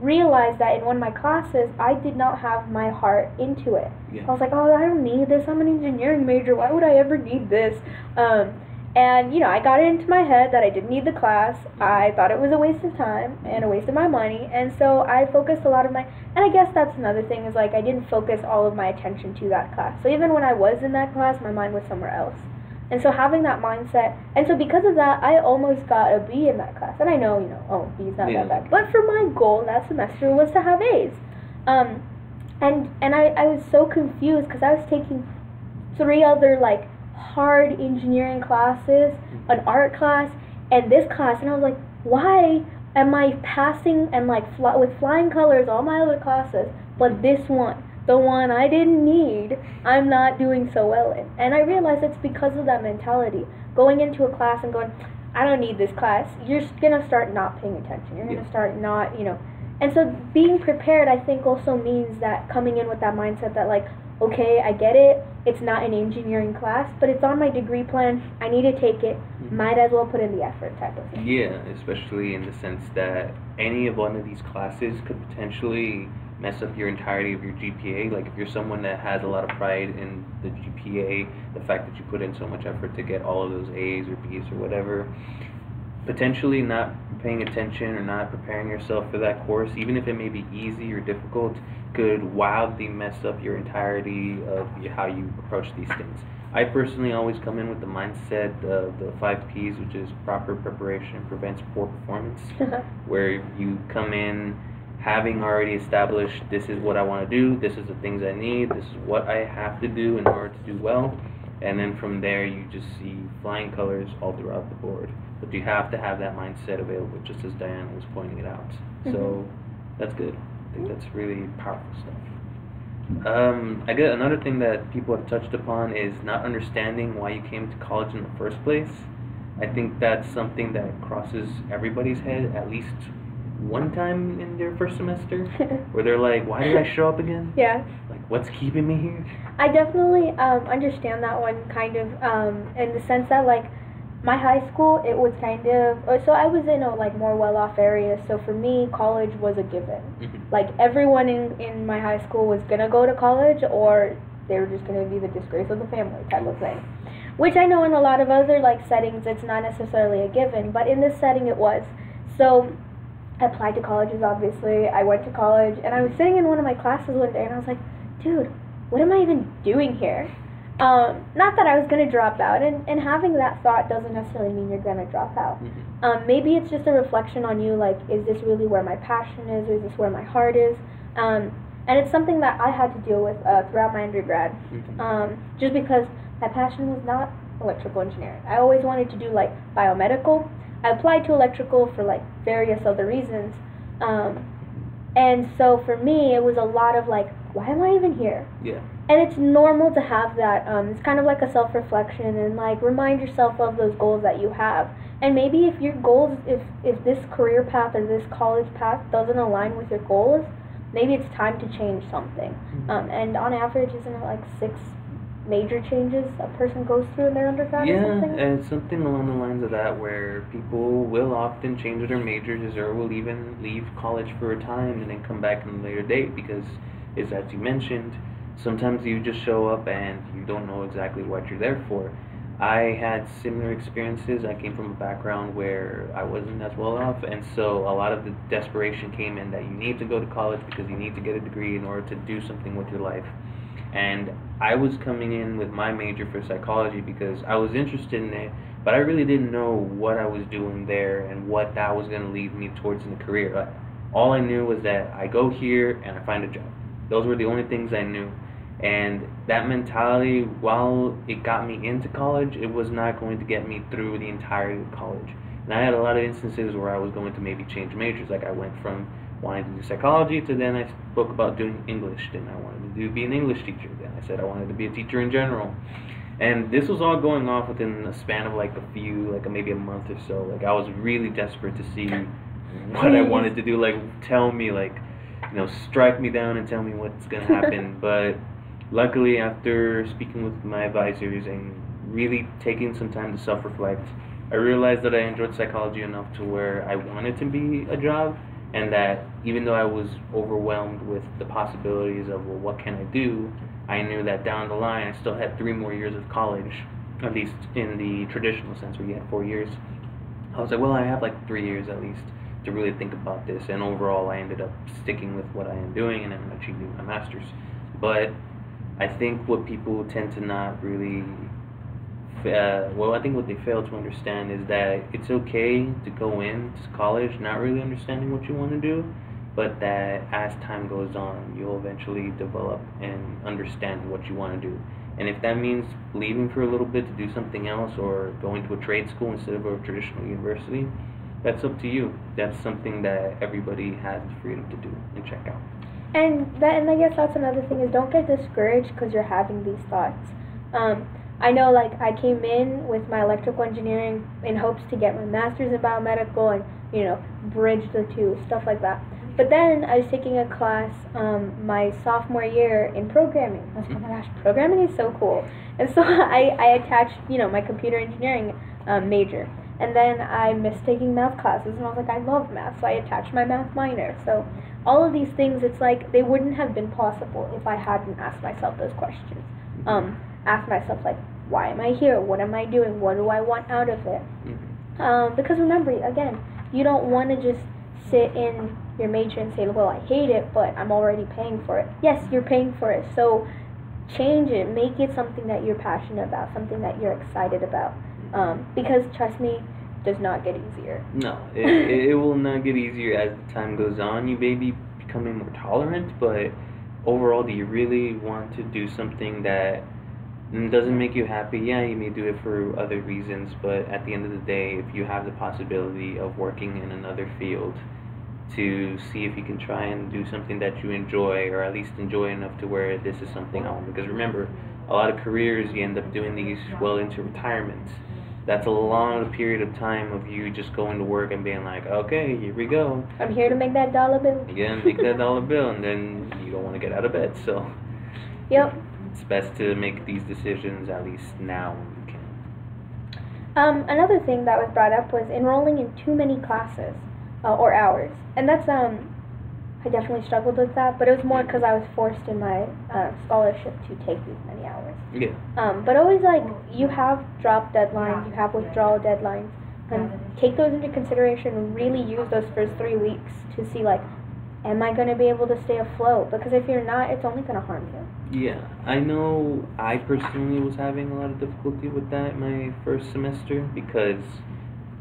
Speaker 1: realized that in one of my classes, I did not have my heart into it. Yeah. I was like, oh, I don't need this. I'm an engineering major. Why would I ever need this? And, I got it into my head that I didn't need the class. I thought it was a waste of time and a waste of my money. And so I focused a lot of my, and I guess that's another thing, is like I didn't focus all of my attention to that class. So even when I was in that class, my mind was somewhere else. And so having that mindset, and so because of that, I almost got a B in that class. And I know, B's not that bad. But for my goal that semester was to have A's. And I was so confused because I was taking 3 other, like, hard engineering classes, an art class, and this class. And I was like, why am I passing and, like, with flying colors all my other classes, but this one, the one I didn't need, I'm not doing so well in. And I realized it's because of that mentality. Going into a class and going, I don't need this class, you're going to start not paying attention. You're going to start not, And so being prepared, I think, also means that coming in with that mindset that, like, okay, I get it, it's not an engineering class, but it's on my degree plan, I need to take it, might as well put in the effort type of thing.
Speaker 2: Yeah, especially in the sense that any of one of these classes could potentially mess up your entirety of your GPA. Like, if you're someone that has a lot of pride in the GPA, the fact that you put in so much effort to get all of those A's or B's or whatever, potentially not paying attention or not preparing yourself for that course, even if it may be easy or difficult, could wildly mess up your entirety of how you approach these things. I personally always come in with the mindset of the 5 Ps, which is proper preparation prevents poor performance, where you come in having already established this is what I want to do, this is the things I need, this is what I have to do in order to do well, and then from there you just see flying colors all throughout the board. But you have to have that mindset available, just as Diana was pointing it out. So that's good. I think that's really powerful stuff. I get another thing that people have touched upon is not understanding why you came to college in the first place. I think that's something that crosses everybody's head at least one time in their first semester, where they're like, why did I show up again?
Speaker 1: Yeah.
Speaker 2: Like, what's keeping me here?
Speaker 1: I definitely understand that one, kind of, in the sense that, like, my high school, it was kind of, so I was in a, like, more well-off area, so for me, college was a given. Like, everyone in my high school was going to go to college, or they were just going to be the disgrace of the family type of thing. Which I know in a lot of other, like, settings, it's not necessarily a given, but in this setting it was. So I applied to colleges, obviously. I went to college, and I was sitting in one of my classes one day, and I was like, dude, what am I even doing here? Not that I was going to drop out, and having that thought doesn't necessarily mean you're going to drop out. Maybe it's just a reflection on you, like, is this really where my passion is, or is this where my heart is? And it's something that I had to deal with throughout my undergrad, just because my passion was not electrical engineering. I always wanted to do, like, biomedical. I applied to electrical for, like, various other reasons. And so for me, it was a lot of, like, why am I even here?
Speaker 2: Yeah.
Speaker 1: And it's normal to have that. It's kind of like a self-reflection, and, like, remind yourself of those goals that you have. And maybe if your goals, if this career path or this college path doesn't align with your goals, maybe it's time to change something. And on average, isn't it like 6 major changes a person goes through in their undergrad or something?
Speaker 2: Yeah, and something along the lines of that, where people will often change their majors or will even leave college for a time and then come back in a later date because, as you mentioned, sometimes you just show up and you don't know exactly what you're there for. I had similar experiences. I came from a background where I wasn't as well off, and so a lot of the desperation came in that you need to go to college because you need to get a degree in order to do something with your life. And I was coming in with my major for psychology because I was interested in it, but I really didn't know what I was doing there and what that was going to lead me towards in a career. All I knew was that I go here and I find a job. Those were the only things I knew. And that mentality, while it got me into college, it was not going to get me through the entirety of college. And I had a lot of instances where I was going to maybe change majors. Like I went from wanting to do psychology to then I spoke about doing English. Then I wanted to be an English teacher. Then I said I wanted to be a teacher in general. And this was all going off within a span of like maybe a month or so. Like I was really desperate to see what I wanted to do. Like tell me, strike me down and tell me what's going to happen. But luckily, after speaking with my advisors and really taking some time to self-reflect, I realized that I enjoyed psychology enough to where I wanted to be a job, and that even though I was overwhelmed with the possibilities of, well, what can I do, I knew that down the line I still had 3 more years of college, at least in the traditional sense where you had 4 years. I was like, well, I have like 3 years at least to really think about this, and overall I ended up sticking with what I am doing and I'm achieving my master's. But I think what people tend to not really, I think what they fail to understand is that it's okay to go into college not really understanding what you want to do, but that as time goes on, you'll eventually develop and understand what you want to do. And if that means leaving for a little bit to do something else or going to a trade school instead of a traditional university, that's up to you. That's something that everybody has the freedom to do and check out.
Speaker 1: And I guess that's another thing, is don't get discouraged because you're having these thoughts. I know, like, I came in with my electrical engineering in hopes to get my master's in biomedical and, bridge the two, stuff like that. But then I was taking a class my sophomore year in programming. I was like, oh my gosh, programming is so cool. And so I attached, my computer engineering major. And then I missed taking math classes, and I was like, I love math, so I attached my math minor. So all of these things, it's like they wouldn't have been possible if I hadn't asked myself those questions. Asked myself, like, why am I here? What am I doing? What do I want out of it? Because remember, again, you don't want to just sit in your major and say, well, I hate it, but I'm already paying for it. Yes, you're paying for it, so change it. Make it something that you're passionate about, something that you're excited about. Because trust me, it does not get easier.
Speaker 2: No, it will not get easier as the time goes on. You may be becoming more tolerant, but overall, do you really want to do something that doesn't make you happy? Yeah, you may do it for other reasons, but at the end of the day, if you have the possibility of working in another field to see if you can try and do something that you enjoy, or at least enjoy enough to where this is something I want. Because remember, a lot of careers, you end up doing these well into retirement. That's a long period of time of you just going to work and being like, okay, here we go.
Speaker 1: I'm here to make that dollar bill.
Speaker 2: Yeah, make that dollar bill, and then you don't want to get out of bed, so.
Speaker 1: Yep.
Speaker 2: It's best to make these decisions at least now when you can.
Speaker 1: Another thing that was brought up was enrolling in too many classes or hours, and that's I definitely struggled with that, but it was more because I was forced in my scholarship to take these many hours.
Speaker 2: Yeah.
Speaker 1: But always you have drop deadlines, you have withdrawal deadlines, and take those into consideration and really use those first 3 weeks to see am I going to be able to stay afloat? Because if you're not, it's only going to harm you.
Speaker 2: Yeah, I know I personally was having a lot of difficulty with that my first semester because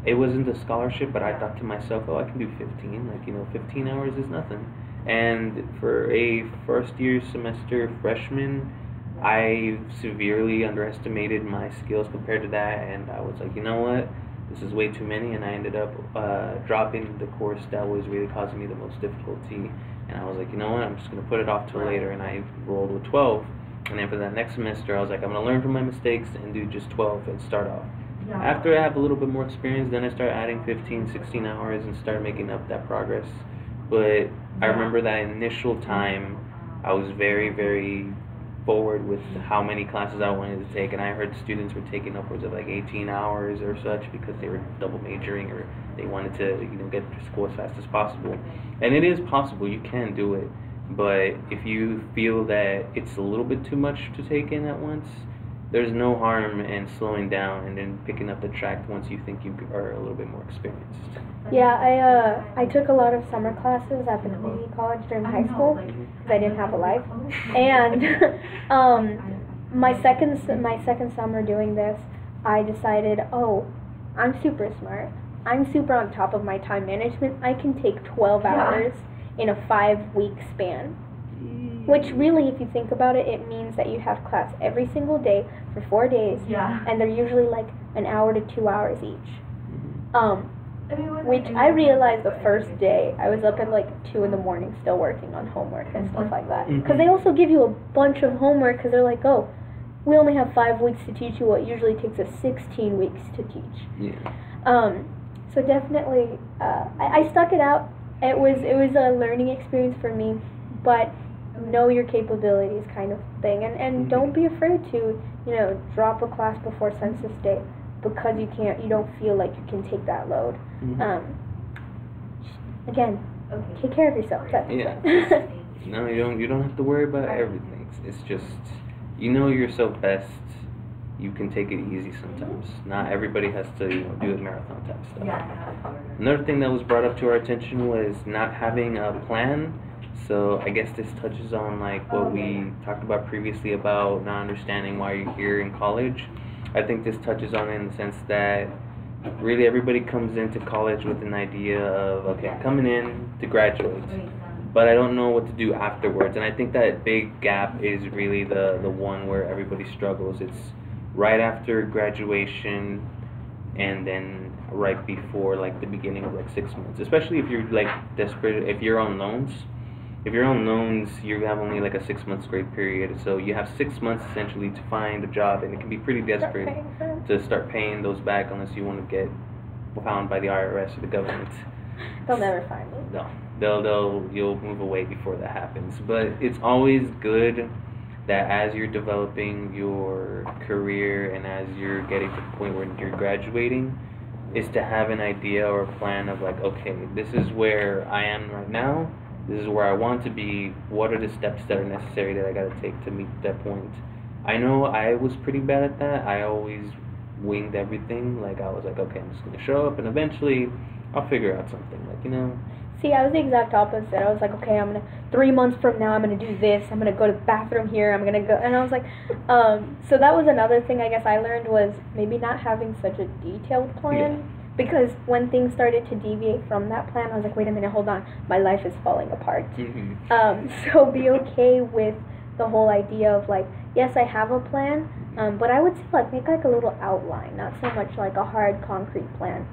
Speaker 2: it wasn't a scholarship, but I thought to myself, oh, I can do 15. 15 hours is nothing. And for a first-year semester freshman, I severely underestimated my skills compared to that, and I was like, you know what? This is way too many, and I ended up dropping the course that was really causing me the most difficulty. And I was like, you know what, I'm just going to put it off till later, and I rolled with 12. And then for that next semester, I was like, I'm going to learn from my mistakes and do just 12 and start off. After I have a little bit more experience, then I start adding 15, 16 hours and start making up that progress. But I remember that initial time, I was very, very forward with how many classes I wanted to take, and I heard students were taking upwards of 18 hours or such because they were double majoring or they wanted to get to school as fast as possible. And it is possible, you can do it, but if you feel that it's a little bit too much to take in at once, there's no harm in slowing down and then picking up the track once you think you are a little bit more experienced.
Speaker 1: Yeah, I took a lot of summer classes at the community college during high school because I didn't have a life. And my second summer doing this, I decided, oh, I'm super smart. I'm super on top of my time management. I can take 12 hours in a 5-week span. Which really, if you think about it, it means that you have class every single day for 4 days, and they're usually an hour to 2 hours each. Which I realized the first day, I was up at 2 in the morning still working on homework and stuff like that. Because they also give you a bunch of homework because they're like, oh, we only have 5 weeks to teach you what usually takes us 16 weeks to teach.
Speaker 2: Yeah.
Speaker 1: So definitely, I stuck it out. It was a learning experience for me, but know your capabilities kind of thing, and don't be afraid to drop a class before census day because you don't feel like you can take that load. Again, take care of yourself. That's
Speaker 2: No, you don't have to worry about everything. It's just yourself best. You can take it easy sometimes. Not everybody has to do a marathon type stuff. Another thing that was brought up to our attention was not having a plan. So I guess this touches on what we talked about previously about not understanding why you're here in college. I think this touches on it in the sense that really everybody comes into college with an idea of, okay, I'm coming in to graduate, but I don't know what to do afterwards. And I think that big gap is really the one where everybody struggles. It's right after graduation and then right before the beginning of 6 months, especially if you're desperate, if you're on loans. If you're on loans, you have only a 6 month grace period, so you have 6 months essentially to find a job, and it can be pretty desperate to start paying those back unless you want to get found by the IRS or the government.
Speaker 1: They'll never find you.
Speaker 2: No, you'll move away before that happens. But it's always good that as you're developing your career and as you're getting to the point where you're graduating, is to have an idea or a plan of okay, this is where I am right now. This is where I want to be. What are the steps that are necessary that I got to take to meet that point? I know I was pretty bad at that. I always winged everything. Like, I was like, okay, I'm just gonna show up, and eventually, I'll figure out something. Like,
Speaker 1: See, I was the exact opposite. I was like, okay, 3 months from now, I'm gonna do this. I'm gonna go to the bathroom here. I'm gonna go, and I was like, so that was another thing I guess I learned was maybe not having such a detailed plan.
Speaker 2: Yeah.
Speaker 1: Because when things started to deviate from that plan, I was like, wait a minute, hold on, my life is falling apart. So be okay with the whole idea of like, yes, I have a plan, but I would say like make like a little outline, not so much like a hard concrete plan,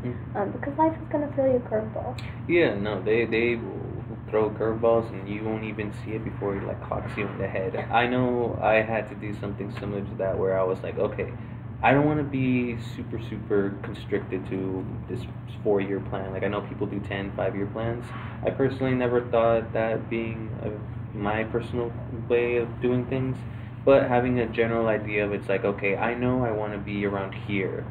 Speaker 1: because life is gonna throw you a curveball.
Speaker 2: Yeah, no, they will throw curveballs and you won't even see it before it like clocks you in the head. I know I had to do something similar to that where I was like, okay, I don't want to be super, super constricted to this 4-year plan. Like, I know people do 10, 5-year plans. I personally never thought that being my personal way of doing things. But having a general idea of it's like, okay, I know I want to be around here.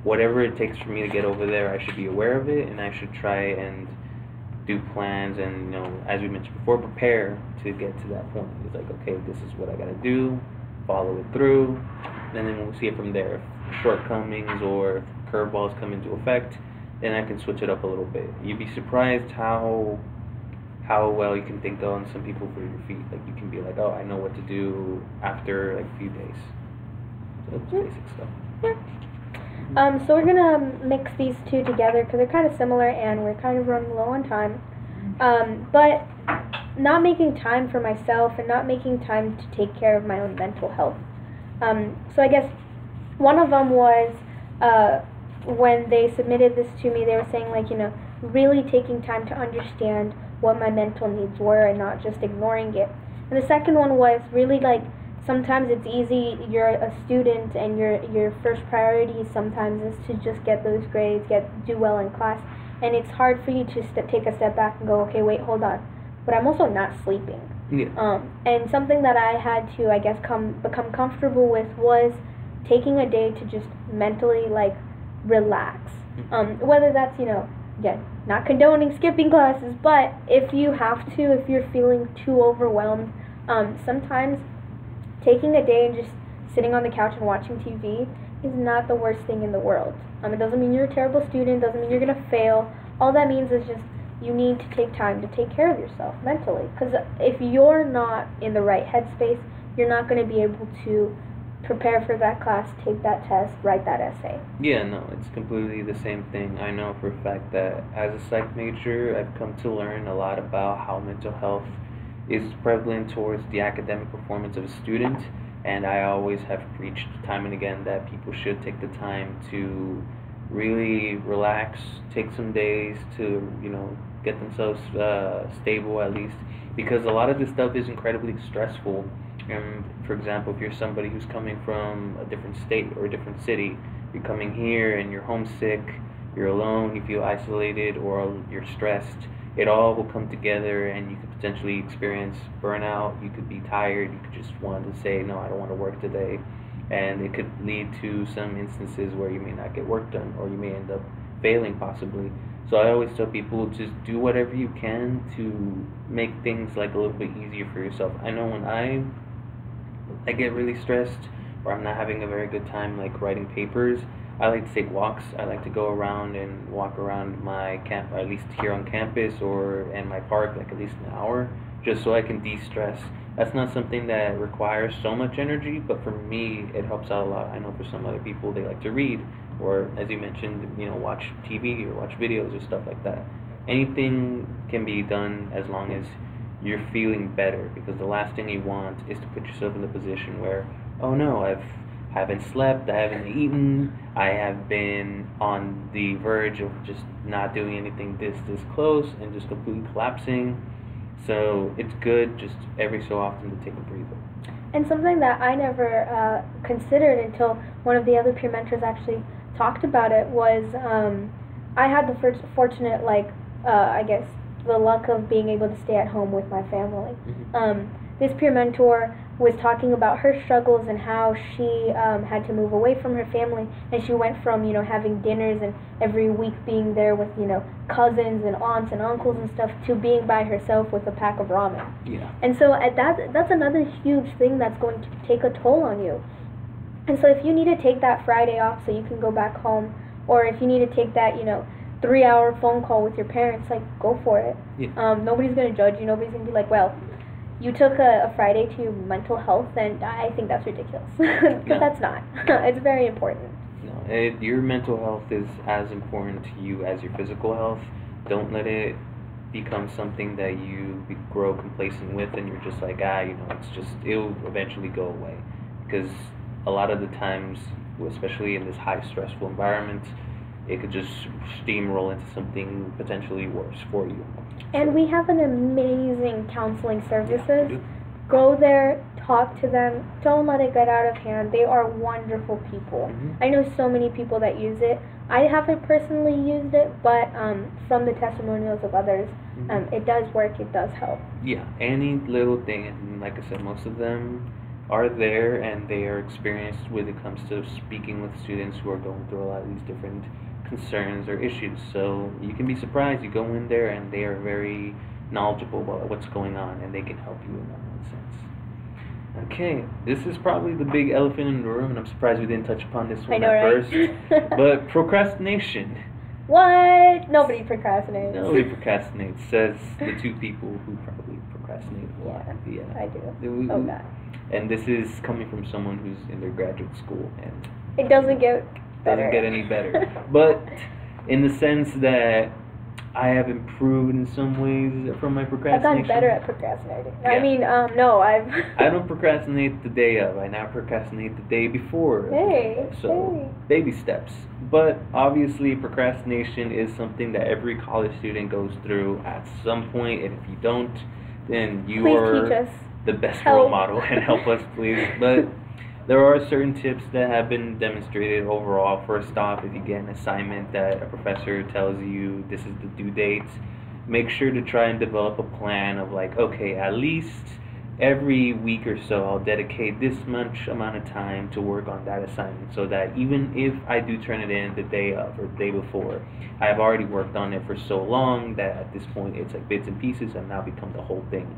Speaker 2: Whatever it takes for me to get over there, I should be aware of it, and I should try and do plans and, as we mentioned before, prepare to get to that point. It's like, okay, this is what I got to do, follow it through, and then we'll see it from there. If shortcomings or curveballs come into effect, then I can switch it up a little bit. You'd be surprised how well you can think on some people for your feet. Like, you can be like, oh, I know what to do after like a few days. So it's basic stuff.
Speaker 1: So we're gonna mix these two together because they're kind of similar and we're kind of running low on time. But not making time for myself and not making time to take care of my own mental health. So I guess one of them was when they submitted this to me, they were saying like, really taking time to understand what my mental needs were and not just ignoring it. And the second one was really like, sometimes it's easy, you're a student and your first priority sometimes is to just get those grades, do well in class, and it's hard for you to take a step back and go, okay, wait, hold on, but I'm also not sleeping.
Speaker 2: Yeah.
Speaker 1: And something that I had to, I guess, become comfortable with was taking a day to just mentally like relax. Whether that's, again, not condoning skipping classes, but if you have to, if you're feeling too overwhelmed, sometimes taking a day and just sitting on the couch and watching TV is not the worst thing in the world. It doesn't mean you're a terrible student, doesn't mean you're going to fail. All that means is just you need to take time to take care of yourself mentally. Because if you're not in the right headspace, you're not going to be able to prepare for that class, take that test, write that essay.
Speaker 2: Yeah, no, it's completely the same thing. I know for a fact that as a psych major, I've come to learn a lot about how mental health is prevalent towards the academic performance of a student, and I always have preached time and again that people should take the time to really relax, take some days to, get themselves stable at least, because a lot of this stuff is incredibly stressful. And for example, if you're somebody who's coming from a different state or a different city, you're coming here and you're homesick, you're alone, you feel isolated, or you're stressed, it all will come together and you could potentially experience burnout. You could be tired, you could just want to say, no, I don't want to work today, and it could lead to some instances where you may not get work done or you may end up failing possibly. So I always tell people, just do whatever you can to make things like a little bit easier for yourself. I know when I get really stressed or I'm not having a very good time like writing papers, I like to take walks. I like to go around and walk around my camp, or at least here on campus or in my park, like at least an hour, just so I can de-stress. That's not something that requires so much energy, but for me, it helps out a lot. I know for some other people, they like to read, or as you mentioned, watch TV or watch videos or stuff like that. Anything can be done as long as you're feeling better, because the last thing you want is to put yourself in a position where, oh no, I haven't slept, I haven't eaten, I have been on the verge of just not doing anything this close and just completely collapsing. So it's good just every so often to take a breather.
Speaker 1: And something that I never considered until one of the other peer mentors actually talked about it was I had the first fortunate, I guess, the luck of being able to stay at home with my family. This peer mentor was talking about her struggles and how she had to move away from her family, and she went from having dinners and every week being there with cousins and aunts and uncles and stuff to being by herself with a pack of ramen.
Speaker 2: Yeah.
Speaker 1: And so that's another huge thing that's going to take a toll on you. And so if you need to take that Friday off so you can go back home, or if you need to take that, 3-hour phone call with your parents, like, go for it.
Speaker 2: Yeah.
Speaker 1: Nobody's going to judge you. Nobody's going to be like, well, you took a Friday to your mental health, and I think that's ridiculous. Because that's not. It's very important.
Speaker 2: No, your mental health is as important to you as your physical health. Don't let it become something that you grow complacent with, and you're just like, it'll eventually go away. Because a lot of the times, especially in this high stressful environment, it could just steamroll into something potentially worse for you.
Speaker 1: And we have an amazing counseling services.
Speaker 2: Yeah,
Speaker 1: Go there, talk to them. Don't let it get out of hand. They are wonderful people.
Speaker 2: Mm-hmm.
Speaker 1: I know so many people that use it. I haven't personally used it, but from the testimonials of others, it does work. It does help.
Speaker 2: Yeah, any little thing, and like I said, most of them are there and they are experienced when it comes to speaking with students who are going through a lot of these different concerns or issues. So you can be surprised. You go in there and they are very knowledgeable about what's going on, and they can help you in that sense. Okay, this is probably the big elephant in the room, and I'm surprised we didn't touch upon this one at first. But procrastination.
Speaker 1: What? Nobody procrastinates.
Speaker 2: Nobody procrastinates, says the two people who probably procrastinate a lot.
Speaker 1: Yeah, I do. Oh, God.
Speaker 2: And this is coming from someone who's in their graduate school, and
Speaker 1: it doesn't get better.
Speaker 2: Doesn't get any better. But in the sense that I have improved in some ways from my procrastination.
Speaker 1: I've gotten better at procrastinating.
Speaker 2: Yeah.
Speaker 1: I mean, no,
Speaker 2: I don't procrastinate the day of. I now procrastinate the day before. Baby steps. But obviously, procrastination is something that every college student goes through at some point, and if you don't, then you are the best role model, and help us, please. But there are certain tips that have been demonstrated overall. First off, if you get an assignment that a professor tells you this is the due date, make sure to try and develop a plan of like, okay, at least every week or so I'll dedicate this much amount of time to work on that assignment, so that even if I do turn it in the day of or the day before, I've already worked on it for so long that at this point it's like bits and pieces and now become the whole thing.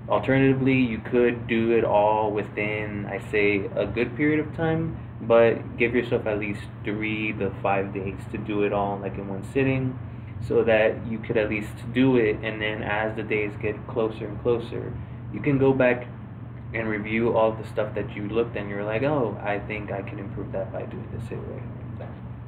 Speaker 2: Alternatively, you could do it all within, I say, a good period of time, but give yourself at least 3 to 5 days to do it all like in one sitting, so that you could at least do it, and then as the days get closer and closer, you can go back and review all the stuff that you looked and you're like, oh, I think I can improve that by doing this way.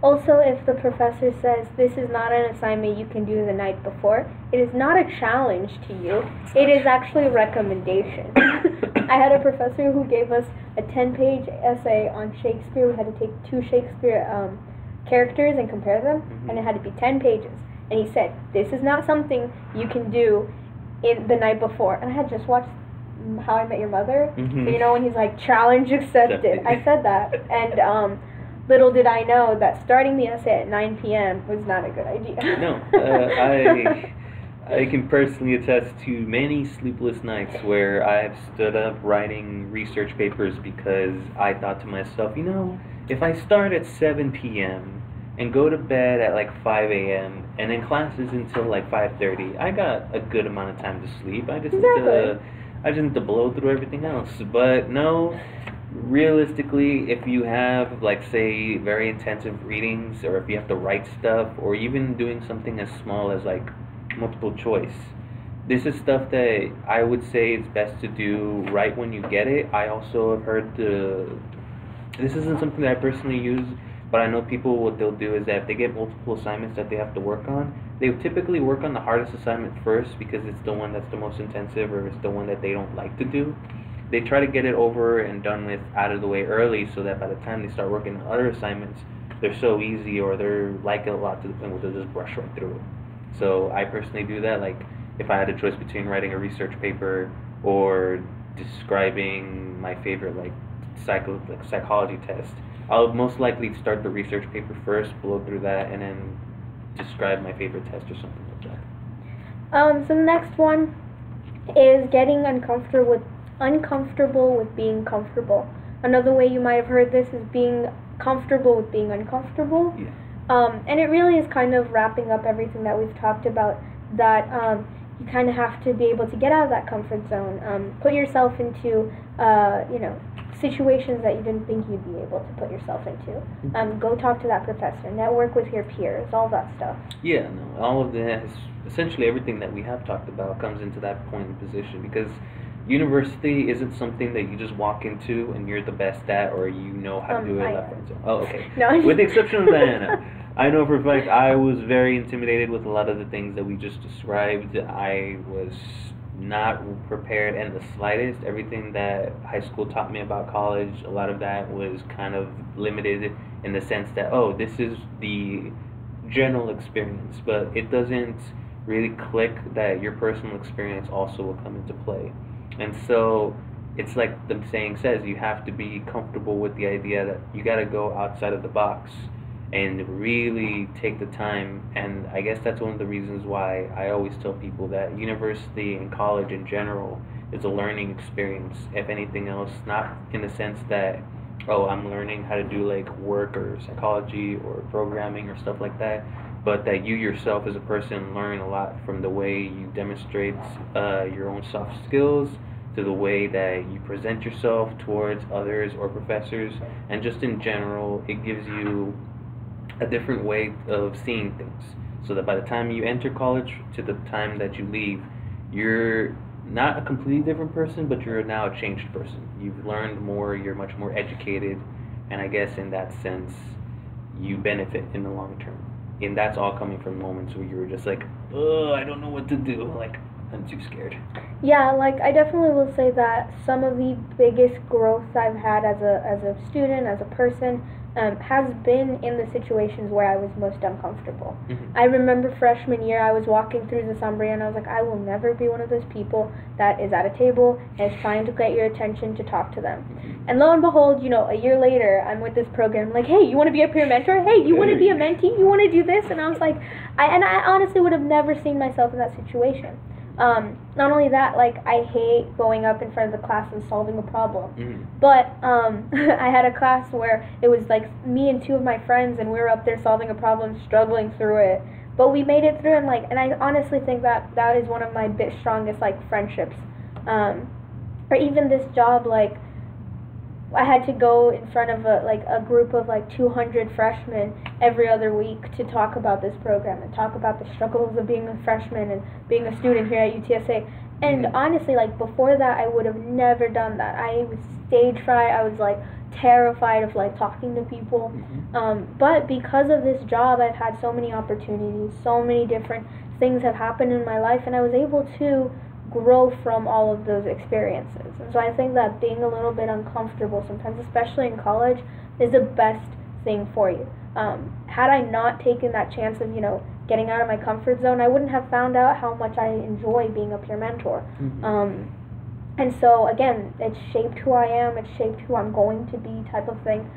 Speaker 1: Also, if the professor says this is not an assignment you can do the night before, it is not a challenge to you. It is actually a recommendation. I had a professor who gave us a 10-page essay on Shakespeare. We had to take 2 Shakespeare characters and compare them, and it had to be 10 pages. And he said, this is not something you can do in the night before. And I had just watched How I Met Your Mother. So when he's like, challenge accepted. I said that. And little did I know that starting the essay at 9 p.m. was not a good idea.
Speaker 2: No, I can personally attest to many sleepless nights where I've stood up writing research papers because I thought to myself, if I start at 7 p.m. and go to bed at like 5 a.m. and then classes until like 5:30, I got a good amount of time to sleep. I just need to blow through everything else. But no, realistically, if you have, like, say, very intensive readings, or if you have to write stuff, or even doing something as small as like multiple choice, this is stuff that I would say it's best to do right when you get it. I also have heard this isn't something that I personally use, but I know people, what they'll do is that if they get multiple assignments that they have to work on, they typically work on the hardest assignment first because it's the one that's the most intensive, or it's the one that they don't like to do. They try to get it over and done with out of the way early, so that by the time they start working on other assignments, they're so easy, or they're like it a lot to the point where they'll just brush right through it. So I personally do that. Like, if I had a choice between writing a research paper or describing my favorite psychology test, I'll most likely start the research paper first, blow through that, and then describe my favorite test or something like that.
Speaker 1: So the next one is getting uncomfortable with being comfortable. Another way you might have heard this is being comfortable with being uncomfortable.
Speaker 2: Yeah.
Speaker 1: And it really is kind of wrapping up everything that we've talked about, that you kind of have to be able to get out of that comfort zone, put yourself into, situations that you didn't think you'd be able to put yourself into. Go talk to that professor, network with your peers, all that stuff.
Speaker 2: Yeah, no, all of that is essentially everything that we have talked about comes into that point and position, because university isn't something that you just walk into and you're the best at, or you know how to do it left and center. Oh, okay.
Speaker 1: No.
Speaker 2: With the exception of Diana. I know for a fact I was very intimidated with a lot of the things that we just described. I was not prepared in the slightest. Everything that high school taught me about college, a lot of that was kind of limited in the sense that, oh, this is the general experience, but it doesn't really click that your personal experience also will come into play. And so it's like the saying says, you have to be comfortable with the idea that you got to go outside of the box and really take the time. And I guess that's one of the reasons why I always tell people that university and college in general is a learning experience, if anything else, not in the sense that, oh, I'm learning how to do like work or psychology or programming or stuff like that, but that you yourself as a person learn a lot from the way you demonstrate your own soft skills, to the way that you present yourself towards others or professors, and just in general, it gives you a different way of seeing things, so that by the time you enter college to the time that you leave, you're not a completely different person, but you're now a changed person. You've learned more, you're much more educated, and I guess in that sense, you benefit in the long term. And that's all coming from moments where you were just like, oh, I don't know what to do, like, I'm too scared.
Speaker 1: Yeah, like, I definitely will say that some of the biggest growth I've had as a student, as a person, has been in the situations where I was most uncomfortable. I remember freshman year, I was walking through the Sombria and I was like, I will never be one of those people that is at a table and is trying to get your attention to talk to them. And lo and behold, a year later, I'm with this program, like, hey, you want to be a peer mentor? Hey, you want to be a mentee? You want to do this? And I was like, I honestly would have never seen myself in that situation. Not only that, like, I hate going up in front of the class and solving a problem. But I had a class where it was like me and two of my friends, and we were up there solving a problem, struggling through it. But we made it through, and I honestly think that is one of my strongest, like, friendships. Or even this job, like, I had to go in front of a group of like 200 freshmen every other week to talk about this program and talk about the struggles of being a freshman and being a student here at UTSA. And honestly, like, before that, I would have never done that. I was stage fright. I was like terrified of like talking to people. But because of this job, I've had so many opportunities, so many different things have happened in my life, and I was able to grow from all of those experiences. And so I think that being a little bit uncomfortable sometimes, especially in college, is the best thing for you. Had I not taken that chance of, getting out of my comfort zone, I wouldn't have found out how much I enjoy being a peer mentor. And so, again, it shaped who I am, it shaped who I'm going to be, type of thing.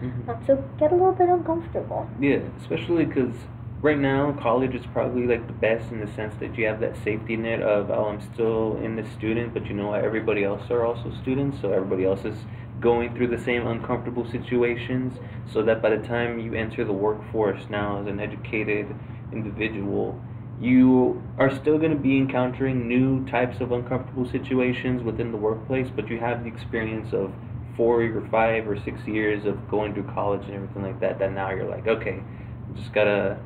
Speaker 1: So get a little bit uncomfortable.
Speaker 2: Yeah, especially because right now, college is probably like the best in the sense that you have that safety net of, oh, I'm still in this student, but you know what, everybody else are also students, so everybody else is going through the same uncomfortable situations, so that by the time you enter the workforce now as an educated individual, you are still going to be encountering new types of uncomfortable situations within the workplace, but you have the experience of 4 or 5 or 6 years of going through college and everything like that, that now you're like, okay, just gotta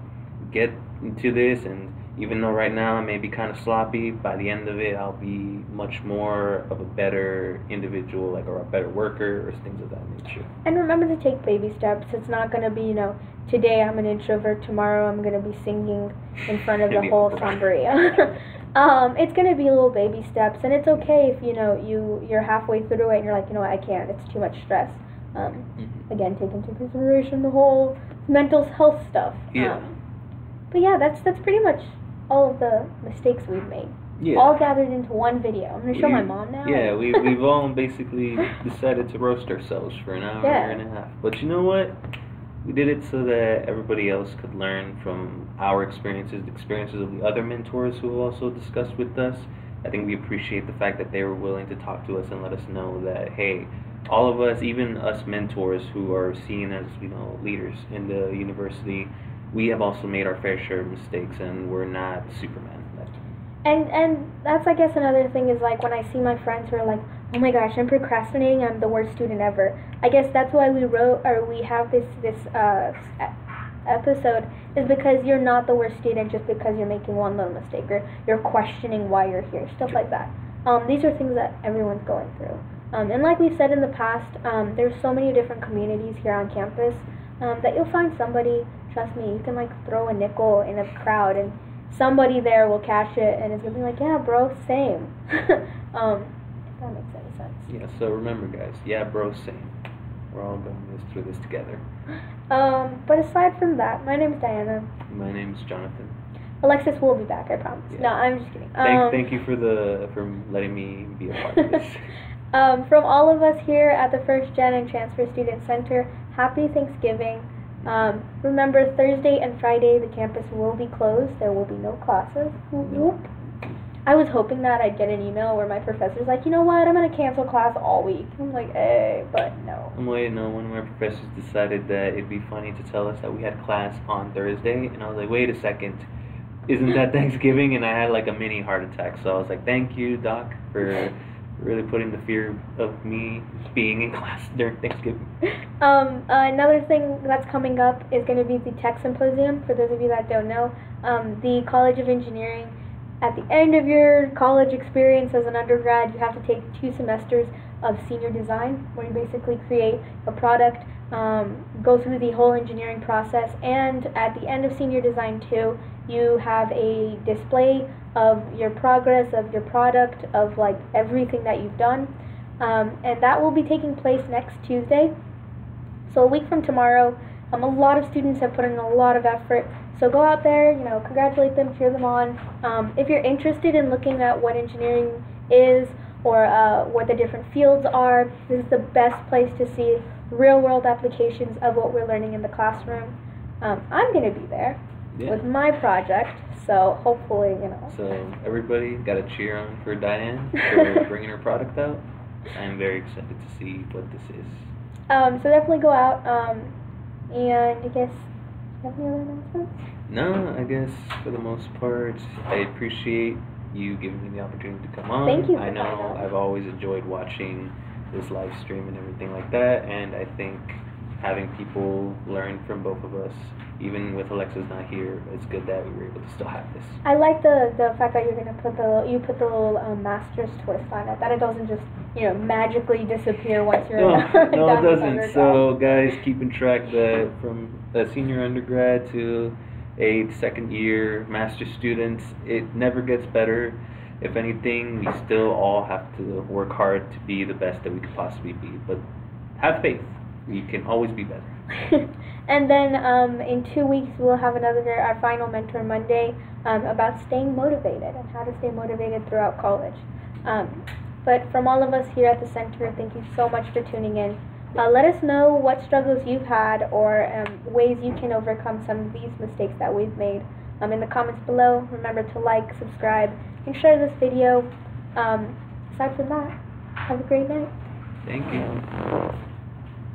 Speaker 2: get into this, and even though right now I may be kind of sloppy, by the end of it I'll be much more of a better individual, like, or a better worker, or things of that nature. And
Speaker 1: remember to take baby steps. It's not going to be, today I'm an introvert, tomorrow I'm going to be singing in front of the whole Sombria. It's going to be little baby steps, and it's okay if, you're halfway through it and you're like, I can't, it's too much stress. Again, take into consideration the whole mental health stuff. But yeah, that's pretty much all of the mistakes we've made. All gathered into one video. I'm going to show my mom now.
Speaker 2: Yeah, we've all basically decided to roast ourselves for an hour and a half. But you know what? We did it so that everybody else could learn from our experiences, the experiences of the other mentors who have also discussed with us. I think we appreciate the fact that they were willing to talk to us and let us know that, hey, all of us, even us mentors who are seen as, leaders in the university, we have also made our fair share of mistakes, and we're not Superman.
Speaker 1: And that's, I guess, another thing is like when I see my friends who are like, oh my gosh, I'm procrastinating, I'm the worst student ever. I guess that's why we have this episode, is because you're not the worst student just because you're making one little mistake or you're questioning why you're here, stuff like that. These are things that everyone's going through. And like we've said in the past, there's so many different communities here on campus that you'll find somebody. Trust me, you can like throw a nickel in a crowd and somebody there will catch it and it's gonna be like, yeah, bro, same. If that makes any sense.
Speaker 2: Yeah. So remember, guys. Yeah, bro, same. We're all going through this together.
Speaker 1: But aside from that, my name's Diana.
Speaker 2: My name's Jonathan.
Speaker 1: Alexis will be back, I promise.
Speaker 2: Yeah.
Speaker 1: No, I'm just kidding.
Speaker 2: Thank you for letting me be a part of this.
Speaker 1: From all of us here at the First Gen and Transfer Student Center, happy Thanksgiving. Remember, Thursday and Friday the campus will be closed. There will be no classes. Nope. I was hoping that I'd get an email where my professor's like, you know what, I'm going to cancel class all week. I'm like, hey, but no.
Speaker 2: Wait, no, one of my professors decided that it'd be funny to tell us that we had class on Thursday, and I was like, wait a second, isn't that Thanksgiving? And I had like a mini heart attack, so I was like, thank you, Doc, for really putting the fear of me being in class during Thanksgiving.
Speaker 1: Another thing that's coming up is going to be the Tech Symposium. For those of you that don't know, the College of Engineering, at the end of your college experience as an undergrad, you have to take 2 semesters of senior design, where you basically create a product, go through the whole engineering process, and at the end of senior design 2, you have a display of your progress, of your product, of like everything that you've done, and that will be taking place next Tuesday. So a week from tomorrow. A lot of students have put in a lot of effort, so go out there, congratulate them, cheer them on. If you're interested in looking at what engineering is or what the different fields are, this is the best place to see real-world applications of what we're learning in the classroom. I'm going to be there with my project, so hopefully,
Speaker 2: So everybody got to cheer on for Diane for bringing her product out. I'm very excited to see what this is.
Speaker 1: So definitely go out, and I guess, do you have any other announcements?
Speaker 2: No, I guess for the most part, I appreciate you giving me the opportunity to come on.
Speaker 1: Thank you for
Speaker 2: I know
Speaker 1: coming on.
Speaker 2: I've always enjoyed watching this live stream and everything like that, and I think having people learn from both of us, even with Alexis not here, it's good that we were able to still have this.
Speaker 1: I like the fact that you're gonna put the little master's twist on it, that it doesn't just magically disappear once you're
Speaker 2: No,
Speaker 1: done
Speaker 2: it
Speaker 1: with
Speaker 2: doesn't.
Speaker 1: undergrad.
Speaker 2: So guys, keep in track that from a senior undergrad to a second year master's students, it never gets better. If anything, we still all have to work hard to be the best that we could possibly be. But have faith. We can always be better.
Speaker 1: And then in 2 weeks we'll have our final Mentor Monday about staying motivated and how to stay motivated throughout college. But from all of us here at the center, thank you so much for tuning in. Let us know what struggles you've had or ways you can overcome some of these mistakes that we've made in the comments below. Remember to like, subscribe, and share this video. Aside from that, have a great night.
Speaker 2: Thank you.